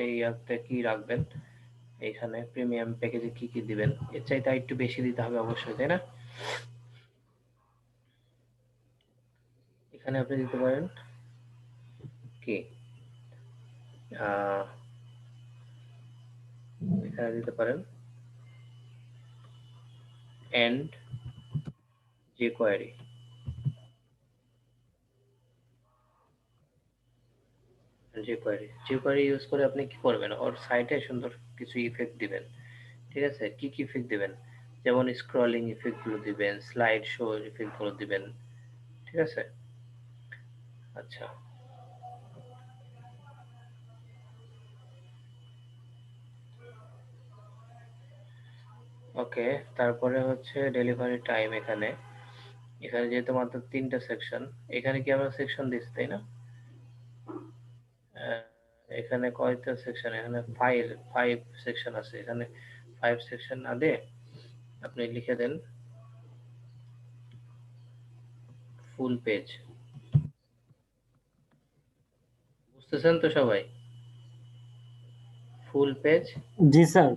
এই ইয়াতে কি রাখবেন, এখানে প্রিমিয়াম প্যাকেজে কি কি দিবেন, এর চাইতে একটু বেশি দিতে হবে অবশ্যই, তাই না? এখানে আপনি দিতে পারেন কি এখানে দিতে পারেন এন্ড jQuery। jQuery ইউজ করে আপনি কি করবেন, ওর সাইটে সুন্দর কিছু ইফেক্ট দিবেন, ঠিক আছে। কি কি ইফেক্ট দিবেন, যেমন স্ক্রলিং ইফেক্ট গুলো দিবেন, স্লাইড শো ইফেক্ট গুলো দিবেন, ঠিক আছে। আচ্ছা ওকে, তারপরে হচ্ছে ডেলিভারি টাইম। এখানে যেহেতু মাত্র 3টা সেকশন, এখানে কি আমরা সেকশন দিচ্ছি, তাই না? এখানে কয়টা সেকশন, এখানে 5 সেকশন আছে। এখানে 5 সেকশন না দিয়ে আপনি লিখে দেন ফুল পেজ। বুঝতেছেন তো সবাই? Full page. জি স্যার।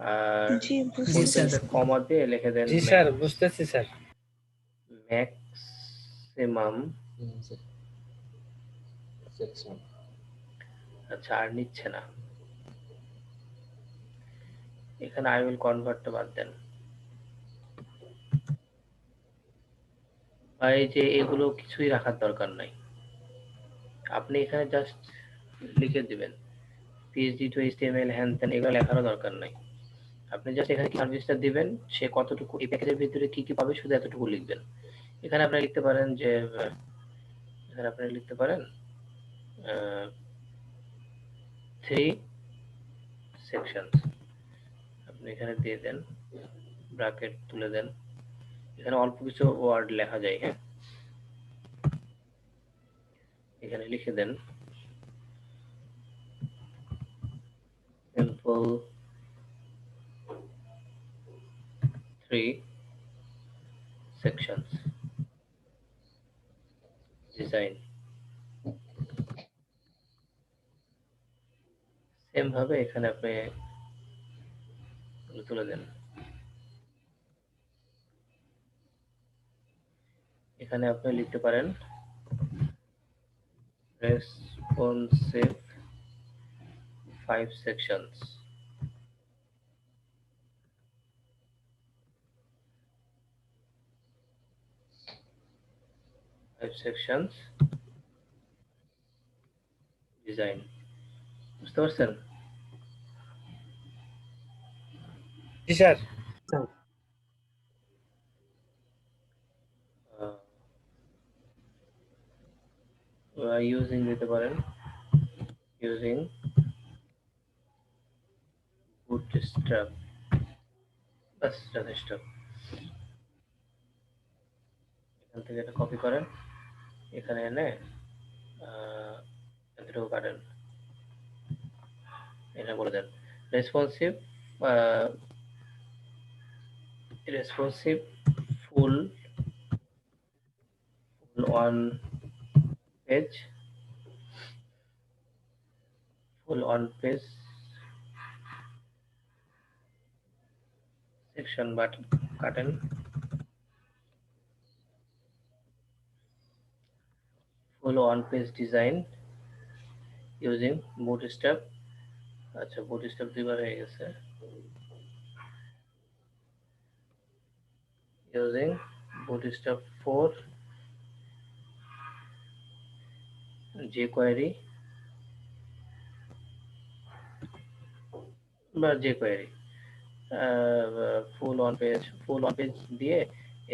আর জি ফুল বুঝছি পেজের কমা দিয়ে লিখে দেন জি স্যার, বুঝতেছি স্যার। ম্যাক্সিমাম। সেকশন। আচ্ছা আর নিচ্ছে না, এখানে আই উইল কনভার্ট বাদ দেন। এই যে এগুলো কিছুই রাখার দরকার নাই, আপনি এখানে জাস্ট লিখে দিবেন PHP to HTML হ্যান ত্যান, এগুলো লেখারও দরকার নাই। আপনি জাস্ট এখানে সার্ভিসটা দিবেন, সে কতটুকু এই প্যাকেজের ভিতরে কি কি পাবে শুধু এতটুকু লিখবেন। এখানে আপনি লিখতে পারেন যে এখানে আপনি লিখতে পারেন 3 সেকশনস, আপনি এখানে দিয়ে দেন, ব্র্যাকেট তুলে দেন। এখানে অল্প কিছু ওয়ার্ড লেখা যায়, হ্যাঁ, এখানে লিখে দেন সিম্পল 3 sections design। সেম ভাবে এখানে আপনি তুলে দেন এখানে আপনি লিখতে পারেন রেসপন্সিভ 5 sections. ডিজাইন বুঝতে পারছেন? জি স্যার। ইউজিং দিতে পারেন ইউজিং বুটস্ট্র্যাপ, বাস যথেষ্ট। এখান থেকে এটা কপি করেন, এখানে এনে এতটুকু কাটেন, এটা করে দেন responsive full on page section button button full on page design using bootstrap। আচ্ছা bootstrap দুইবার হয়ে গেছে। using bootstrap 4 jQuery বা jQuery ফুল অন পেজ দিয়ে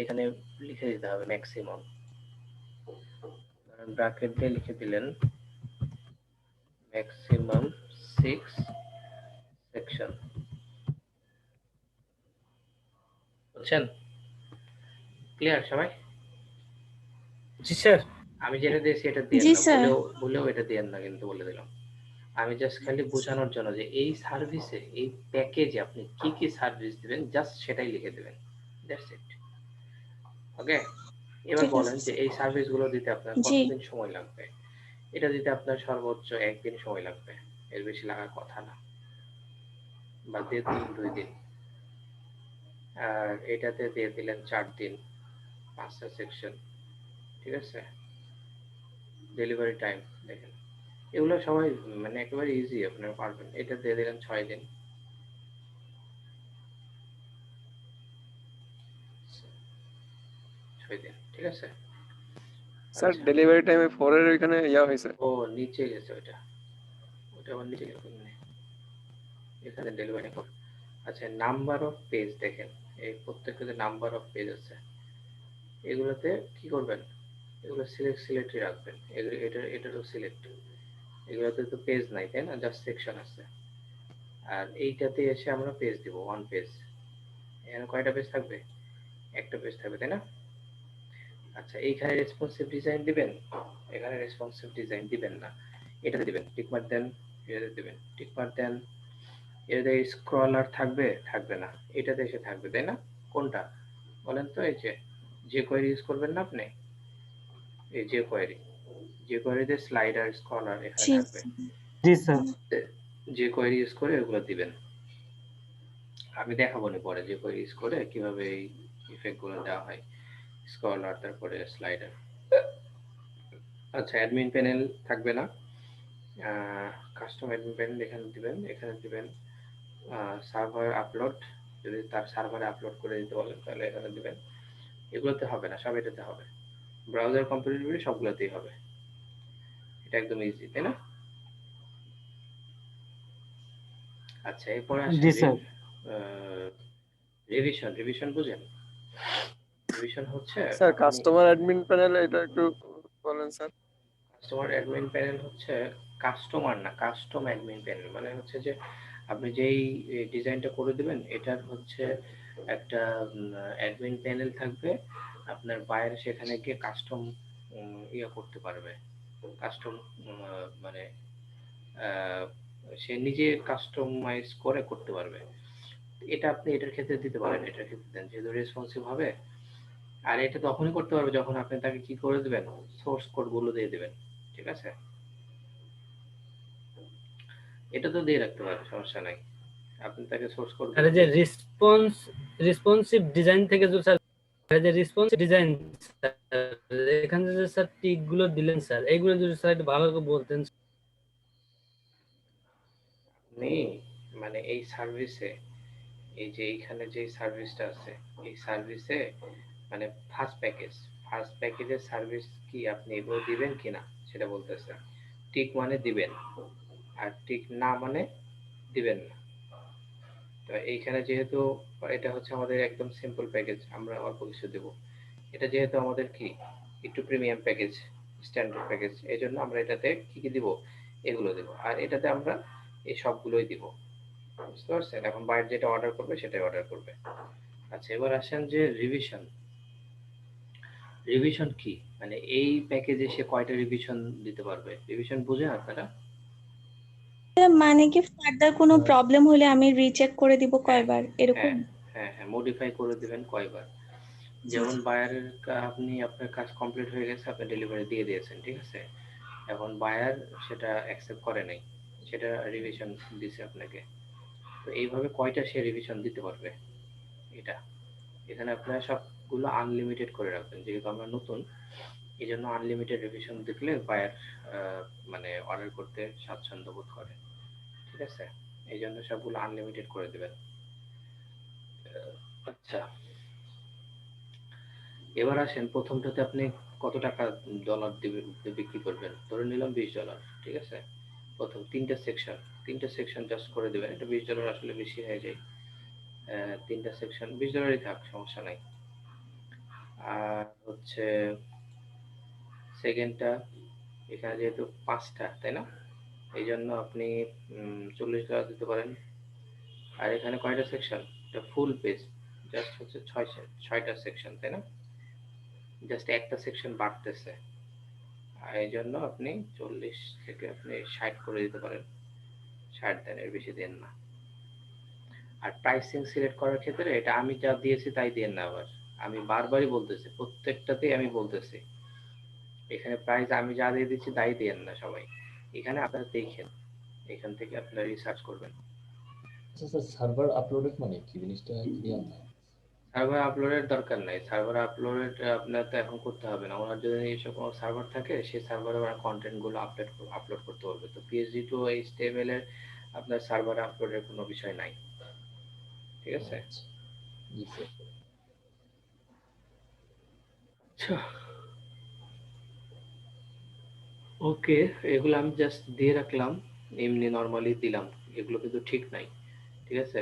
এখানে লিখে দিতে হবে ম্যাক্সিমাম, ব্র্যাকেট দিয়ে লিখে দিলেন ম্যাক্সিমাম 6 সেকশন। বুঝছেন? ক্লিয়ার সবাই? জি স্যার। আমি যেটা দিয়েছি এটা দিয়ে জি না, স্যার। বলেও এটা দিয়ে না, কিন্তু বলে দিলাম। আমি জাস্ট খালি বোঝানোর জন্য যে এই সার্ভিসে, এই প্যাকেজে আপনি কি কি সার্ভিস দিবেন জাস্ট সেটাই লিখে দিবেন। That's it. ওকে, এবার ঠিক বলেন আছে যে এই সার্ভিসগুলো দিতে আপনার জি। কতদিন সময় লাগবে? এটা দিতে আপনার সর্বোচ্চ 1 দিন সময় লাগবে, এর বেশি লাগার কথা না, বা দিয়ে দিন 2 দিন। আর এটাতে দিয়ে দিলেন 4 দিন, 5টা সেকশন। ঠিক আছে? ডেলিভারি টাইম দেখেন, এগুলো সবাই মানে একেবারে ইজি, আপনারা পারবেন। এটা দিয়ে দিলেন 6 দিন। ঠিক আছে স্যার আচ্ছা, ডেলিভারি টাইমে 4 এর ওইখানে ইয়া হয়েছে। ও নিচে গেছে ওটা আবার নিচে গেছে এখানে ডেলিভারি কর। আচ্ছা, নাম্বার অফ পেজ দেখেন, এই প্রত্যেকটাতে নাম্বার অফ পেজ আছে, এগুলোতে কি করবেন? এগুলো সিলেক্টই রাখবেন। এটারও সিলেক্ট, এগুলোতে তো পেজ নাই তাই না, জাস্ট সেকশন আছে। আর এইটাতে এসে আমরা পেজ দিব, 1 পেজ। এখানে কয়টা পেজ থাকবে? একটা পেজ থাকবে তাই না? আচ্ছা, এইখানে রেসপন্সিভ ডিজাইন দিবেন, এখানে রেসপন্সিভ ডিজাইন দিবেন না, এটাতে দিবেন। টিকমার্ক দেন, এটাতে দিবেন টিকমার্ক দেন। এটাতে স্ক্রলার থাকবে থাকবে না, এটাতে এসে থাকবে তাই না? কোনটা বলেন তো? এই যে কোয়েরি ইউজ করবেন না আপনি, এই যে কোয়েরিতে স্লাইডার স্ক্রলার এখানে জি থাকবে। জি স্যার। যে কোয়েরি ইউজ করে ওগুলো দিবেন। আমি দেখাবো না পরে যে কোয়েরি ইউজ করে কিভাবে এই ইফেক্ট গুলো দেওয়া হয়, স্ক্রলার তারপরে স্লাইডার। আচ্ছা, অ্যাডমিন প্যানেল থাকবে না, কাস্টম অ্যাডমিন প্যানেল এখানে দিবেন। এখানে দিবেন সার্ভার আপলোড, যদি তার সার্ভারে আপলোড করে দিতে বলেন তাহলে এখানে দিবেন। এগুলোতে হবে না, সব এটাতে হবে। ব্রাউজার কম্পাটিবিলিটি সবগুলোতেই হবে। এটা একদম ইজি তাই না? আচ্ছা, এরপরে আসেন জি স্যার। রিভিশন বুঝেন? রিভিশন হচ্ছে স্যার কাস্টমার অ্যাডমিন প্যানেল এটা একটু বলেন স্যার। কাস্টমার অ্যাডমিন প্যানেল হচ্ছে কাস্টমার না, কাস্টম অ্যাডমিন প্যানেল মানে হচ্ছে যে আপনি যেই ডিজাইনটা করে দিবেন এটার হচ্ছে একটা অ্যাডমিন প্যানেল থাকবে, আপনার বায়ার সেখানে গিয়ে কাস্টম ইয়ে করতে পারবে, কাস্টম মানে সে নিজে কাস্টমাইজ করে করতে পারবে। এটা আপনি এটার ক্ষেত্রে দিতে পারেন, এটার ক্ষেত্রে দেন, যেহেতু রেসপন্সিভ হবে। আর এটা তখনই করতে পারবে যখন আপনি তাকে কি করে দিবেন, সোর্স কোড গুলো দিয়ে দিবেন। ঠিক আছে? এটা তো দিয়ে রাখতে পারেন, সমস্যা নাই, আপনি তাকে সোর্স কোড আর এই যে রেসপন্সিভ ডিজাইন থেকে যদি স্যার যে রেসপন্স ডিজাইন এখানে যে স্যার টিক গুলো দিলেন স্যার, এইগুলো যদি স্যার একটু ভালো করে বলতেন। আপনি মানে এই সার্ভিসে, এই যে এইখানে যে সার্ভিসটা আছে, এই সার্ভিসে মানে ফার্স্ট প্যাকেজের সার্ভিস কি আপনি এগুলো দিবেন কিনা সেটা বলতেছে। টিক মানে দিবেন, আর টিক না মানে দিবেন না। তো এইখানে যেহেতু এটা হচ্ছে আমাদের একদম সিম্পল প্যাকেজ, আমরা অল্প কিছু দেব। এটা যেহেতু আমাদের কি একটু প্রিমিয়াম প্যাকেজ, স্ট্যান্ডার্ড প্যাকেজ, এই জন্য আমরা এটাতে কি কি দিব, এগুলো দেব। আর এটাতে আমরা এই সবগুলোই দিব, বুঝতে পারছেন? এখন বাইরে যেটা অর্ডার করবে সেটাই অর্ডার করবে। আচ্ছা, এবার আসেন যে রিভিশন। রিভিশন কি, মানে এই প্যাকেজে সে কয়টা রিভিশন দিতে পারবে? রিভিশন বুঝেন আপনারা? মানে কি ফার্দার কোনো প্রবলেম হলে আমি রিচেক করে দিব কয়বার এরকম? হ্যাঁ, মডিফাই করে দিবেন কয়বার। যেমন বায়ারের আপনি আপনার কাজ কমপ্লিট হয়ে গেছে, আপনি ডেলিভারি দিয়ে দিয়েছেন, ঠিক আছে? এখন বায়ার সেটা অ্যাকসেপ্ট করে নাই, সেটা রিভিশন দিছে আপনাকে। তো এইভাবে কয়টা সে রিভিশন দিতে পারবে, এটা এখানে আপনারা সবগুলো আনলিমিটেড করে রাখবেন। যেহেতু আমরা নতুন, এই জন্য আনলিমিটেড রিভিশন দেখলে বায়ার মানে অর্ডার করতে স্বাচ্ছন্দ্য বোধ করে, ঠিক আছে? এই জন্য সবগুলো আনলিমিটেড করে দেবেন। আচ্ছা, এবার আসেন প্রথমটাতে আপনি কত টাকা ডলার বিক্রি করবেন। ধরে নিলাম $20, ঠিক আছে? প্রথম তিনটা সেকশন জাস্ট করে দেবেন। এটা $20 আসলে বেশি হয়ে যায়। তিনটা সেকশন $20 থাক, সমস্যা নাই। আর হচ্ছে সেকেন্ডটা, এখানে যেহেতু 5টা, তাই না? এই জন্য আপনি $40 দিতে পারেন। আর এখানে কয়টা সেকশন? এটা ফুল পেজ, জাস্ট হচ্ছে 6টা সেকশন, তাই না? জাস্ট একটা সেকশন বাড়তেছে, আর এই জন্য আপনি 40 থেকে আপনি 60 করে দিতে পারেন। 60 দেন, এর বেশি দেন না। আর প্রাইসিং সিলেক্ট করার ক্ষেত্রে এটা আমি যা দিয়েছি তাই দেন না। আবার আমি বারবারই বলতেছি, প্রত্যেকটাতেই আমি বলতেছি, এখানে প্রাইস আমি যা দিয়ে দিচ্ছি তাই দেন না সবাই। এখানে আপনারা দেখেন, এখান থেকে আপনারা রিসার্চ করবেন। আচ্ছা স্যার, সার্ভার আপলোডেড মানে কি জিনিসটা ক্লিয়ার না। সার্ভার আপলোডের দরকার নাই। সার্ভার আপলোডেড আপনার তো এখন করতে হবে না। ওনার যদি এসব কোনো সার্ভার থাকে, সেই সার্ভারে ওরা কন্টেন্টগুলো আপলোড করতে পারবে। তো PHP টু HTML এর আপনার সার্ভার আপলোডের কোনো বিষয় নাই, ঠিক আছে? আচ্ছা, জি স্যার। আচ্ছা, ওকে, এগুলো আমি জাস্ট দিয়ে রাখলাম, এমনি নর্মালি দিলাম। এগুলো কিন্তু ঠিক নাই, ঠিক আছে?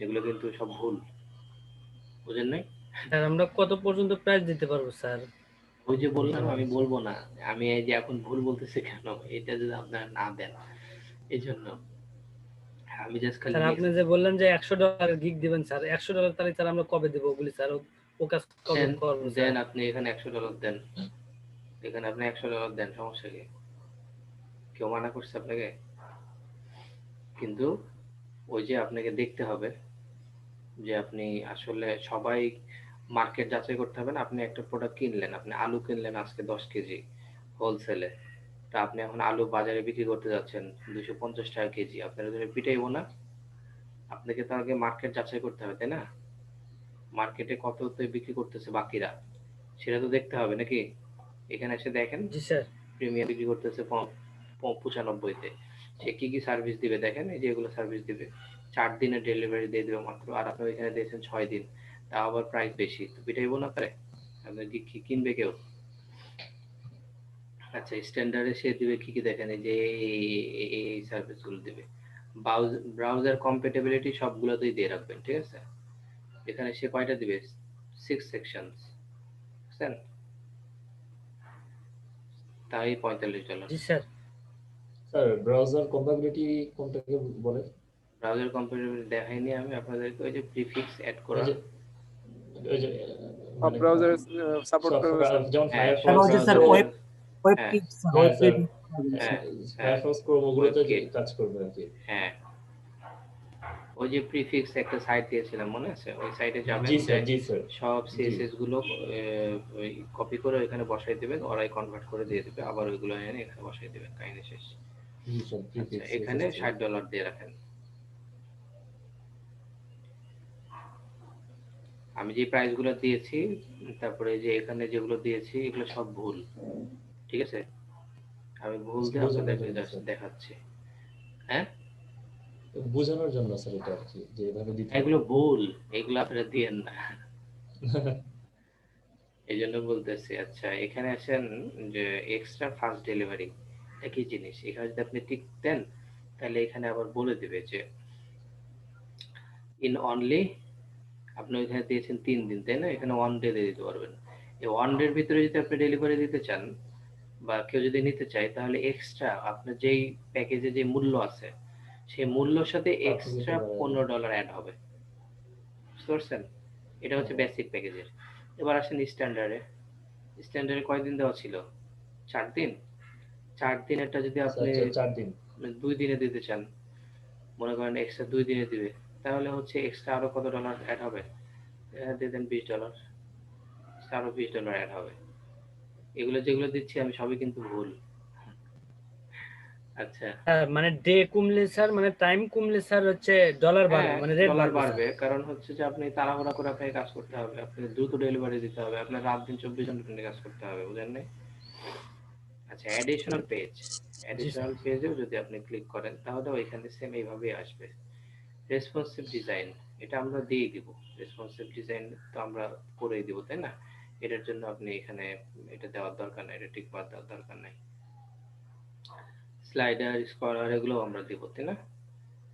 এগুলো কিন্তু সব ভুল, বুঝেন নাই? স্যার আমরা কত পর্যন্ত প্রাইস দিতে পারবো স্যার? ওই যে বললাম, আমি বলবো না। আমি এই যে এখন ভুল বলতেছি কেন, এটা যদি আপনারা না দেন, এই জন্য আমি জাস্ট খালি স্যার আপনি যে বললেন যে $100 গিগ দিবেন স্যার, $100 তাহলে স্যার আমরা কবে দেবো বলি স্যার? ও কাজ কবে করবো দেন। স্যার? আপনি এখানে $100 দেন, এখানে আপনি $100 দেন, সমস্যা কি? কেউ মানা করছে আপনাকে? কিন্তু ওই যে আপনাকে দেখতে হবে যে আপনি আসলে সবাই মার্কেট যাচাই করতে হবে না। আপনি একটা প্রোডাক্ট কিনলেন, আপনি আলু কিনলেন আজকে 10 কেজি হোলসেলে, তা আপনি এখন আলু বাজারে বিক্রি করতে যাচ্ছেন 250 টাকা কেজি, আপনার জন্য পিটাইবো না? আপনাকে তো আগে মার্কেট যাচাই করতে হবে, তাই না? মার্কেটে কততে বিক্রি করতেছে বাকিরা, সেটা তো দেখতে হবে নাকি? এখানে এসে দেখেন, জি স্যার। প্রিমিয়াম বিক্রি করতেছে 95-তে। সে কি কি সার্ভিস দিবে দেখেন, এই যে এগুলো সার্ভিস দিবে। 4 দিনের ডেলিভারি দিয়ে দেবে মাত্র, আর আপনি এখানে দিয়েছেন 6 দিন, তা আবার প্রাইস বেশি, তো পিটাইবো না তারে? আপনার কি কিনবে কেউ? আচ্ছা, স্ট্যান্ডার্ডে সে দিবে কি কি দেখেন, এই যে এই সার্ভিসগুলো দিবে। ব্রাউজার কম্প্যাটিবিলিটি সবগুলোতেই দিয়ে রাখবেন, ঠিক আছে? এখানে সে কয়টা দিবে? 6 সেকশনস, বুঝছেন? তাই $45। জি স্যার। স্যার ব্রাউজার কম্প্যাটিবিলিটি কোনটাকে বলে? ব্রাউজার কম্প্যাটিবিলিটি দেখাইনি আমি আপনাদেরকে, ওই যে প্রিফিক্স অ্যাড করা। ওই যে সব ব্রাউজার সাপোর্ট করবে স্যার। যেমন হ্যাঁ, ফায়ারফক্স, স্যার ওয়েব হ্যাঁ, পেজ হ্যাঁ স্যার, হ্যাঁ, ফায়ারফক্স ক্রোম ওগুলোতে WebKit। কাজ করবে আর কি। হ্যাঁ, ওই যে প্রিফিক্স একটা সাইট দিয়েছিলাম, মনে আছে? ওই সাইটে যাবেন, জি স্যার, জি স্যার। সব CSS গুলো ওই কপি করে এখানে বসাই দিবেন, ওরাই কনভার্ট করে দিয়ে দিবে, আবার ওইগুলো এনে এখানে বসাই দিবেন, কাহিনী শেষ। জি স্যার, আচ্ছা, এখানে $60 দিয়ে রাখেন। আমি যে প্রাইস গুলো দিয়েছি, তারপরে যে এখানে যেগুলো দিয়েছি এগুলো সব ভুল, ঠিক আছে? আমি ভুল দিয়ে বোঝানোর আপনাদেরকে জন্য জাস্ট স্যার, দেখাচ্ছি। হ্যাঁ, বোঝানোর জন্য স্যার এটা আর কি, যে এভাবে দিতে হবে। এগুলো ভুল, এগুলো আপনারা দিয়েন না, এই জন্য বলতেছি। আচ্ছা, এখানে আছেন যে এক্সট্রা ফাস্ট ডেলিভারি, একই জিনিস। এখানে যদি আপনি টিক দেন তাহলে এখানে আবার বলে দিবে যে ইন অনলি, আপনি ওইখানে দিয়েছেন 3 দিন, তাই না? এখানে 1 ডে দিয়ে দিতে পারবেন। এই 1 ডের ভিতরে যদি আপনি ডেলিভারি দিতে চান বা কেউ যদি নিতে চায়, তাহলে এক্সট্রা আপনার যেই প্যাকেজে যে মূল্য আছে সেই মূল্যর সাথে তার থেকে এক্সট্রা একটু বাড়ায়। $15 অ্যাড হবে, বুঝতে পারছেন? এটা হচ্ছে বেসিক প্যাকেজের। এবার আসেন স্ট্যান্ডার্ডে। স্ট্যান্ডার্ডে কয়দিন দেওয়া ছিল? 4 দিন। 4 দিনেরটা যদি আপনি স্যার 4 দিন 2 দিনে দিতে চান, মনে করেন এক্সট্রা 2 দিনে দিবে, তাহলে হচ্ছে এক্সট্রা আরো কত ডলার অ্যাড হবে? দিয়ে দেন $20, আরো $20 অ্যাড হবে। এগুলো যেগুলো দিচ্ছি আমি সবই কিন্তু ভুল। আচ্ছা, মানে ডে কমলে স্যার, মানে টাইম কমলে স্যার হচ্ছে ডলার বাড়বে, হ্যাঁ, মানে রেট ডলার বাড়বে বাড়বে, কারণ হচ্ছে যে আপনি তাড়াহুড়া করে আপনাকে কাজ করতে হবে, আপনাকে দ্রুত ডেলিভারি দিতে হবে, আপনার রাত দিন 24 ঘন্টা কাজ করতে হবে, বুঝেন নাই? আচ্ছা, অ্যাডিশনাল পেজ, অ্যাডিশনাল পেজেও যদি আপনি ক্লিক করেন তাহলে ওইখানে সেম এইভাবেই আসবে। রেসপন্সিভ ডিজাইন, এটা আমরা দিয়ে দিব। রেসপন্সিভ ডিজাইন তো আমরা করেই দিব, তাই না? এটার জন্য আপনি এখানে এটা দেওয়ার দরকার নাই, এটা টিক মার্ক দেওয়ার দরকার নাই। স্লাইডার, স্কলার এগুলো আমরা দিব, তাই না?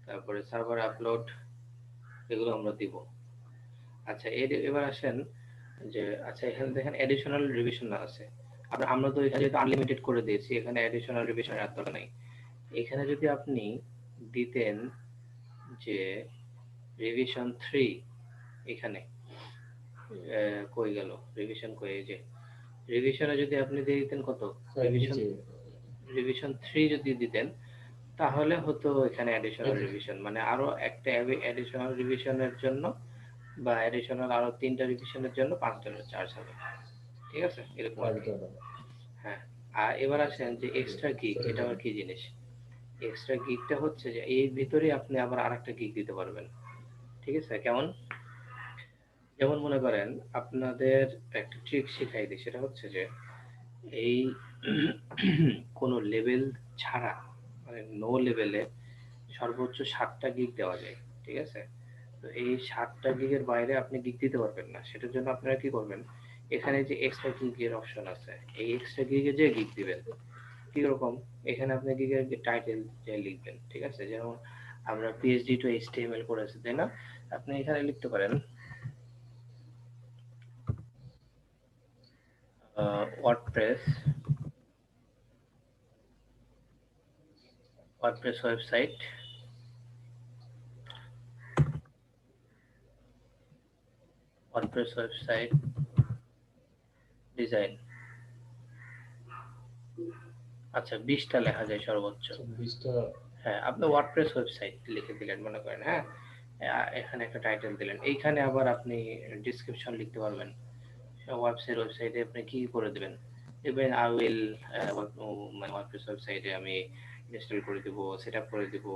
তারপরে সার্ভার আপলোড এগুলো আমরা দিব। আচ্ছা, এবার আসেন যে, আচ্ছা এখানে দেখেন অ্যাডিশনাল রিভিশন আছে। আমরা তো এখানে যেহেতু আনলিমিটেড করে দিয়েছি, এখানে অ্যাডিশনাল রিভিশন এর দরকার নাই। এখানে যদি আপনি দিতেন যে রিভিশন 3, এখানে কই গেল রিভিশন, কই? এই যে রিভিশনে যদি আপনি দিয়ে দিতেন কত, স্যার রিভিশন নিচে রিভিশন 3 যদি দিতেন তাহলে হতো এখানে অ্যাডিশনাল রিভিশন, মানে আরো একটা অ্যাডিশনাল রিভিশনের জন্য বা অ্যাডিশনাল আরো 3টা রিভিশনের জন্য $5 চার্জ হবে, ঠিক আছে? এরকম আর কি। হ্যাঁ, আর এবার আসেন যে এক্সট্রা গিগ, এটা আবার কি জিনিস? এক্সট্রা গিগটা হচ্ছে যে এই ভিতরে আপনি আবার আরেকটা গিগ দিতে পারবেন, ঠিক আছে? কেমন? যেমন মনে করেন আপনাদের একটা ট্রিক শিখাই দিই, সেটা হচ্ছে যে এই কোনো লেভেল ছাড়া, মানে নো লেভেলে সর্বোচ্চ 7টা গিগ দেওয়া যায়, ঠিক আছে? তো এই 7টা গিগের বাইরে আপনি গিগ দিতে পারবেন না। সেটার জন্য আপনারা কি করবেন, এখানে যে এক্সট্রা গিগের অপশন আছে, এই এক্সট্রা গিগে যে গিগ দিবেন। কি রকম? এখানে আপনি গিগের টাইটেল যে লিখবেন, ঠিক আছে? যেমন আমরা পিএইচডি টু এইচটিএমএল করেছি, তাই না? আপনি এখানে লিখতে পারেন ওয়ার্ডপ্রেস ওয়েবসাইট ডিজাইন। আচ্ছা, 20টা লেখা যায় সর্বোচ্চ। 20টা। হ্যাঁ, আপনি ওয়ার্ডপ্রেস ওয়েবসাইট লিখে দিলেন মনে করেন, হ্যাঁ, এখানে একটা টাইটেল দিলেন, এইখানে আবার আপনি ডেসক্রিপশন লিখতে পারবেন। ওয়েবসাইটে আপনি কি করে দিবেন, দেখবেন আই উইল, মানে ওয়ার্ডপ্রেস ওয়েবসাইটে আমি ইনস্টল করে দেব, সেটআপ করে দেব,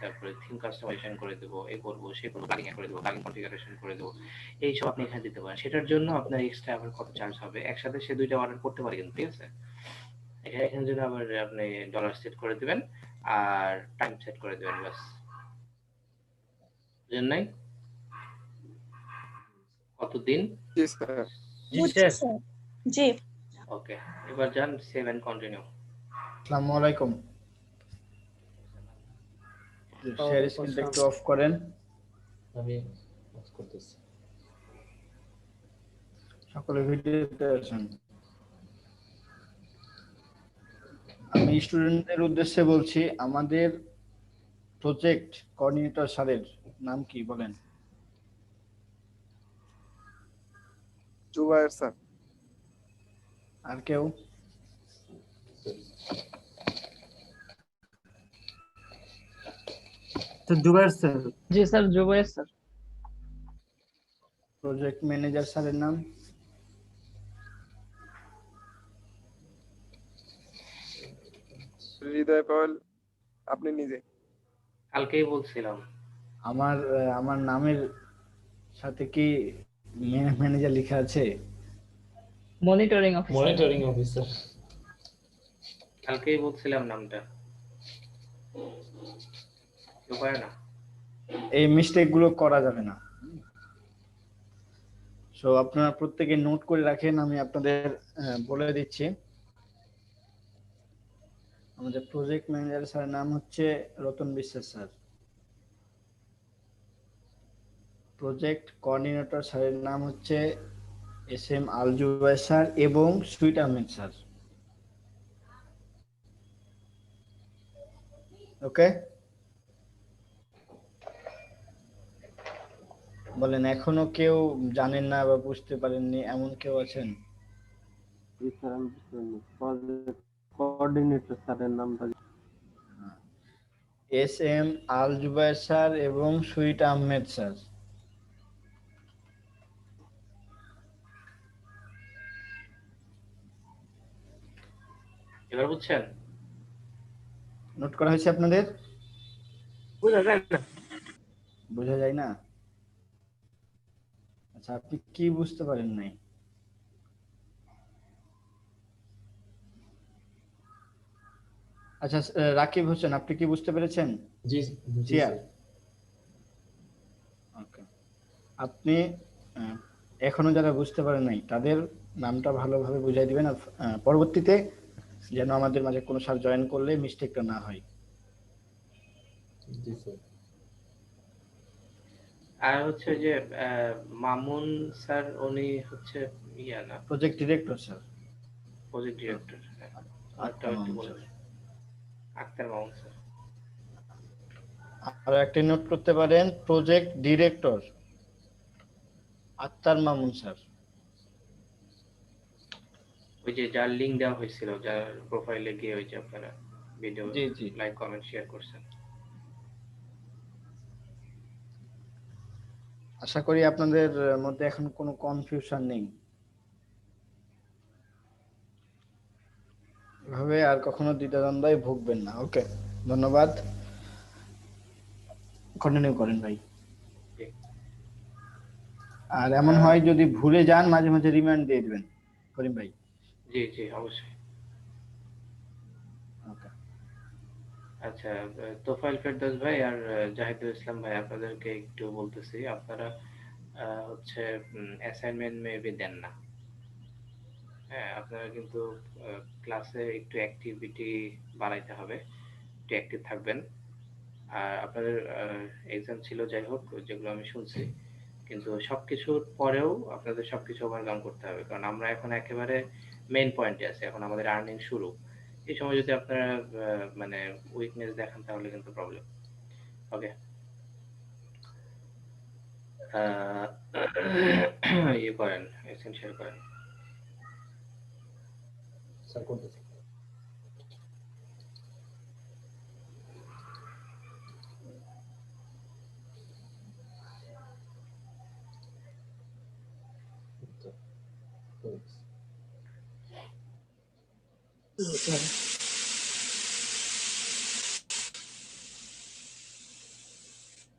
তারপরে থিম কাস্টমাইজেশন করে দেব, এই করব সেই করব, প্লাগইন করে দেব, প্লাগইন কনফিগারেশন করে দেব, এই সব আপনি এখানে দিতে পারেন। সেটার জন্য আপনার এক্সট্রা আবার কত চার্জ হবে, একসাথে সে দুইটা অর্ডার করতে পারে কিন্তু, ঠিক আছে? এখানে যদি আবার আপনি ডলার সেট করে দিবেন আর টাইম সেট করে দিবেন, বাস। বুঝেন নাই? কতদিন? জি স্যার। বুঝছি স্যার। জি। ওকে, এবার যান সেভ এন্ড কন্টিনিউ। আসসালামু আলাইকুম। শেয়ার স্ক্রিনটা একটু অফ করেন। আমি অফ করতেছি। সকলে ভিডিওতে আছেন। আমি স্টুডেন্টদের উদ্দেশ্যে বলছি, আমাদের প্রজেক্ট কোঅর্ডিনেটর স্যারের নাম কি বলেন? জুবায়ের স্যার। আর কেউ? জুবায়ের স্যার। জি sir, Zubair sir. Project manager স্যারের নাম? হৃদয় পাওয়াল। আপনি নিজে? কালকেই বলছিলাম। আমার নামের সাথে কি ম্যানেজার লেখা আছে। Monitoring officer. Monitoring officer. কালকেই বলছিলাম নামটা, কেউ পারে না। এই মিস্টেক গুলো করা যাবে না। সো আপনারা প্রত্যেকে নোট করে রাখেন, আমি আপনাদের বলে দিচ্ছি। আমাদের প্রজেক্ট ম্যানেজার স্যারের নাম হচ্ছে রতন বিশ্বাস স্যার। প্রজেক্ট কোঅর্ডিনেটর স্যারের নাম হচ্ছে SM আল জুবায়ের স্যার এবং সুইট আহমেদ স্যার। ওকে, বলেন এখনো কেউ জানেন না বা বুঝতে পারেননি এমন কেউ আছেন? কোঅর্ডিনেটর স্যারের নামটা SM আল জুবায়ের স্যার এবং সুইট আহমেদ স্যার। এবার বুঝছেন? নোট করা হয়েছে আপনাদের? বোঝা যায় না। বোঝা যায় না? আচ্ছা, আপনি কি বুঝতে পারেন নাই? আচ্ছা, রাকিব হোসেন, আপনি কি বুঝতে পেরেছেন? জি জিয়া, ওকে। আপনি এখনো যারা বুঝতে পারেন নাই তাদের নামটা ভালোভাবে বুঝাই দিবেন, আর পরবর্তীতে যেন আমাদের মাঝে কোনো স্যার জয়েন করলে মিস্টেকটা না হয়। জি স্যার। আর হচ্ছে যে মামুন স্যার, উনি হচ্ছে ইয়া না, project director sir. Project director. আরেকটা একটু বলে দেন। আক্তার মামুন স্যার। আর একটা নোট করতে পারেন, project director Akhtar Mamun sir. ওই যে যার লিংক দেওয়া হয়েছিল, যার প্রোফাইলে গিয়ে ওই যে আপনারা ভিডিও জি জি, লাইক কমেন্ট শেয়ার করছেন। আশা করি আপনাদের মধ্যে এখন কোনো কনফিউশন নেই। এভাবে আর কখনো দ্বিধাদ্বন্দ্বে ভুগবেন না। ওকে, ধন্যবাদ। কন্টিনিউ করেন ভাই। আর এমন হয় যদি ভুলে যান মাঝে মাঝে রিমাইন্ড দিয়ে দিবেন করিম ভাই। জি জি অবশ্যই। ওকে, আচ্ছা, তোফাইল ফেরদৌস ভাই আর জাহিদুল ইসলাম ভাই, আপনাদেরকে একটু বলতেছি, আপনারা হচ্ছে অ্যাসাইনমেন্ট মেবি দেন না। হ্যাঁ, আপনারা কিন্তু ক্লাসে একটু অ্যাক্টিভিটি বাড়াইতে হবে, একটু অ্যাক্টিভ থাকবেন। আর আপনাদের এক্সাম ছিল যাই হোক, যেগুলো আমি শুনছি, কিন্তু সবকিছুর পরেও আপনাদের সবকিছু ওভারকাম করতে হবে, কারণ আমরা এখন একেবারে মেইন পয়েন্টে আছি, এখন আমাদের আর্নিং শুরু। এই সময় যদি আপনারা মানে উইকনেস দেখান তাহলে কিন্তু প্রবলেম। ওকে, ইয়ে করেন, এসেনশিয়াল করেন। স্যার করতেছি।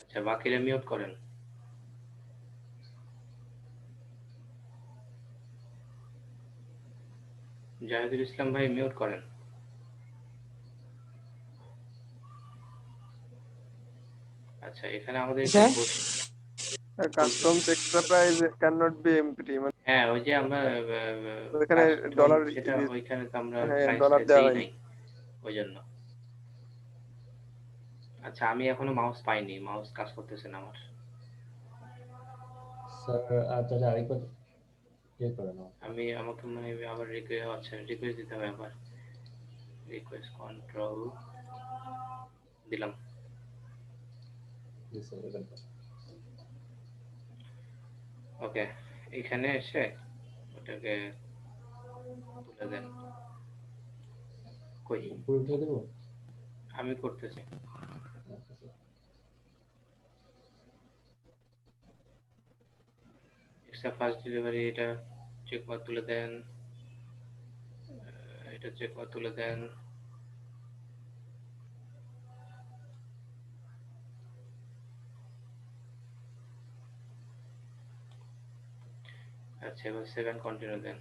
আচ্ছা, বাকিরা মিউট করেন। জাহিদুল ইসলাম ভাই মিউট করেন। আচ্ছা, এখানে আমাদের customs extra price can not be empty, মানে হ্যাঁ, ওই যে আমরা ওখানে ডলার, সেটা ওইখানে তো আমরা হ্যাঁ প্রাইসটা ডলার দেওয়া দেই হয়নি। নাই, ওই জন্য। আচ্ছা, আমি এখনো মাউস পাইনি, মাউস কাজ করতেছে না আমার। স্যার আচ্ছা আরেকবার ইয়ে করে নাও। আমাকে মানে আবার রিকোয়েস্ট দিতে হবে আবার। রিকোয়েস্ট কন্ট্রোল দিলাম। জি স্যার, এবার ওকে, এখানে এসে ওটাকে তুলে দেন। কই, উপরে উঠে দেবো? আমি করতেছি। এক্সট্রা ফাস্ট ডেলিভারি, এটা চেক মার্ক তুলে দেন, এটা চেক মার্ক তুলে দেন। আচ্ছা এবার সেকেন্ড কন্টিনিউ দেন।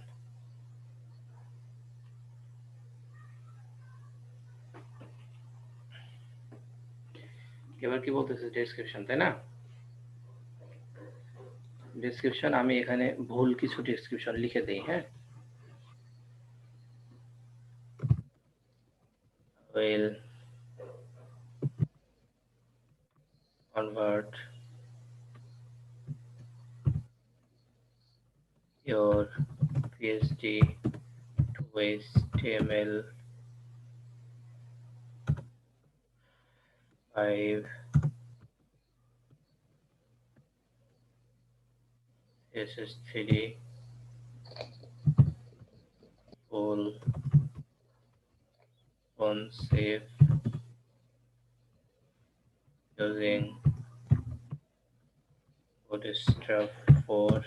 এবার কি বলতেছে ডেসক্রিপশন, তাই না? ডেসক্রিপশন আমি এখানে ভুল কিছু ডেসক্রিপশন লিখে দেই। হ্যাঁ, will convert your PSD to HTML 5 CSS3 full responsive using Bootstrap 4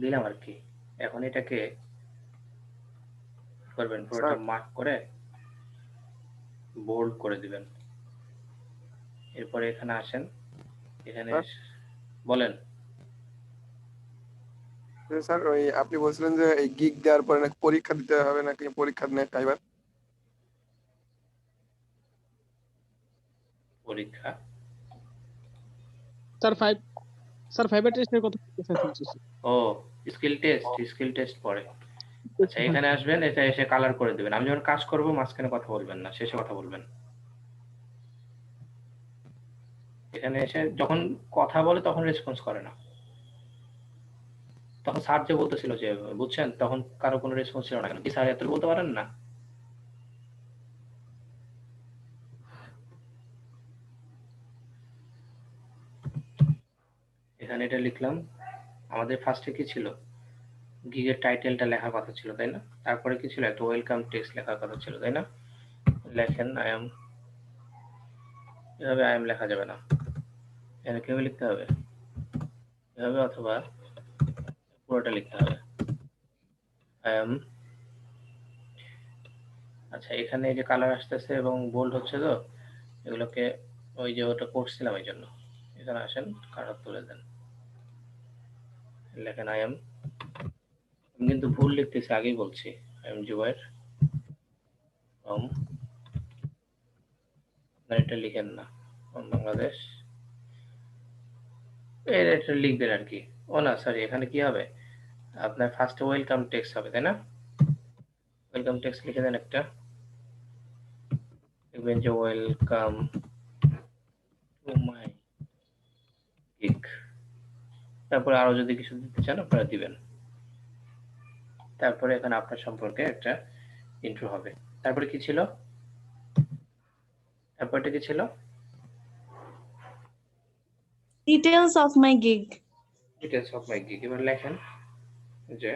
দিলাম আর কি। এখন এটাকে করবেন পুরোটা মার্ক করে বোল্ড করে দিবেন। এরপরে এখানে আসেন, এখানে বলেন। স্যার ওই আপনি বলছিলেন যে এই গিগ দেওয়ার পরে নাকি পরীক্ষা দিতে হবে, নাকি পরীক্ষা নেয় ফাইবার? পরীক্ষা স্যার ফাইবার টেস্টের কথা বলতেছি। ও স্কিল টেস্ট পরে। আচ্ছা এখানে আসবেন, এটা এসে কালার করে দিবেন। আমি যখন কাজ করব মাঝখানে কথা বলবেন না, শেষে কথা বলবেন। এখানে এসে যখন কথা বলে তখন রেসপন্স করে না। তখন স্যার যে বলতেছিল যে বুঝছেন, তখন কারো কোনো রেসপন্স ছিল না। কেন কি স্যার এত বলতে পারেন না? এখানে এটা লিখলাম। আমাদের ফার্স্টে কি ছিল, গিগের টাইটেলটা লেখার কথা ছিল, তাই না? তারপরে কি ছিল, একটা ওয়েলকাম টেক্সট লেখার কথা ছিল, তাই না? লেখেন আই এম, এভাবে আই এম লেখা যাবে না, এখানে কিভাবে লিখতে হবে, এভাবে, অথবা পুরোটা লিখতে হবে আই এম। আচ্ছা এখানে এই যে কালার আসতেছে এবং বোল্ড হচ্ছে, তো এগুলোকে ওই যে ওটা করছিলাম এই জন্য এখানে আসেন, কালার তুলে দেন, লেখেন আই এম। আমি কিন্তু ভুল লিখতেছি, আগেই বলছি। আই এম জুবাইর ফ্রম, এটা লিখেন না, ফ্রম বাংলাদেশ, এটা লিখবেন আর কি। ও না সরি, এখানে কি হবে, আপনার ফার্স্ট ওয়েলকাম টেক্সট হবে, তাই না? ওয়েলকাম টেক্সট লিখে দেন একটা, লিখবেন যে ওয়েলকাম টু মাই গিগ। তারপরে আরো যদি কিছু দিতে চান আপনারা দিবেন। তারপরে এখানে আপনার সম্পর্কে একটা ইন্ট্রো হবে। তারপরে কি ছিল, তারপরটা কি ছিল, Details of my gig. Details of my gig. এবার লেখেন যে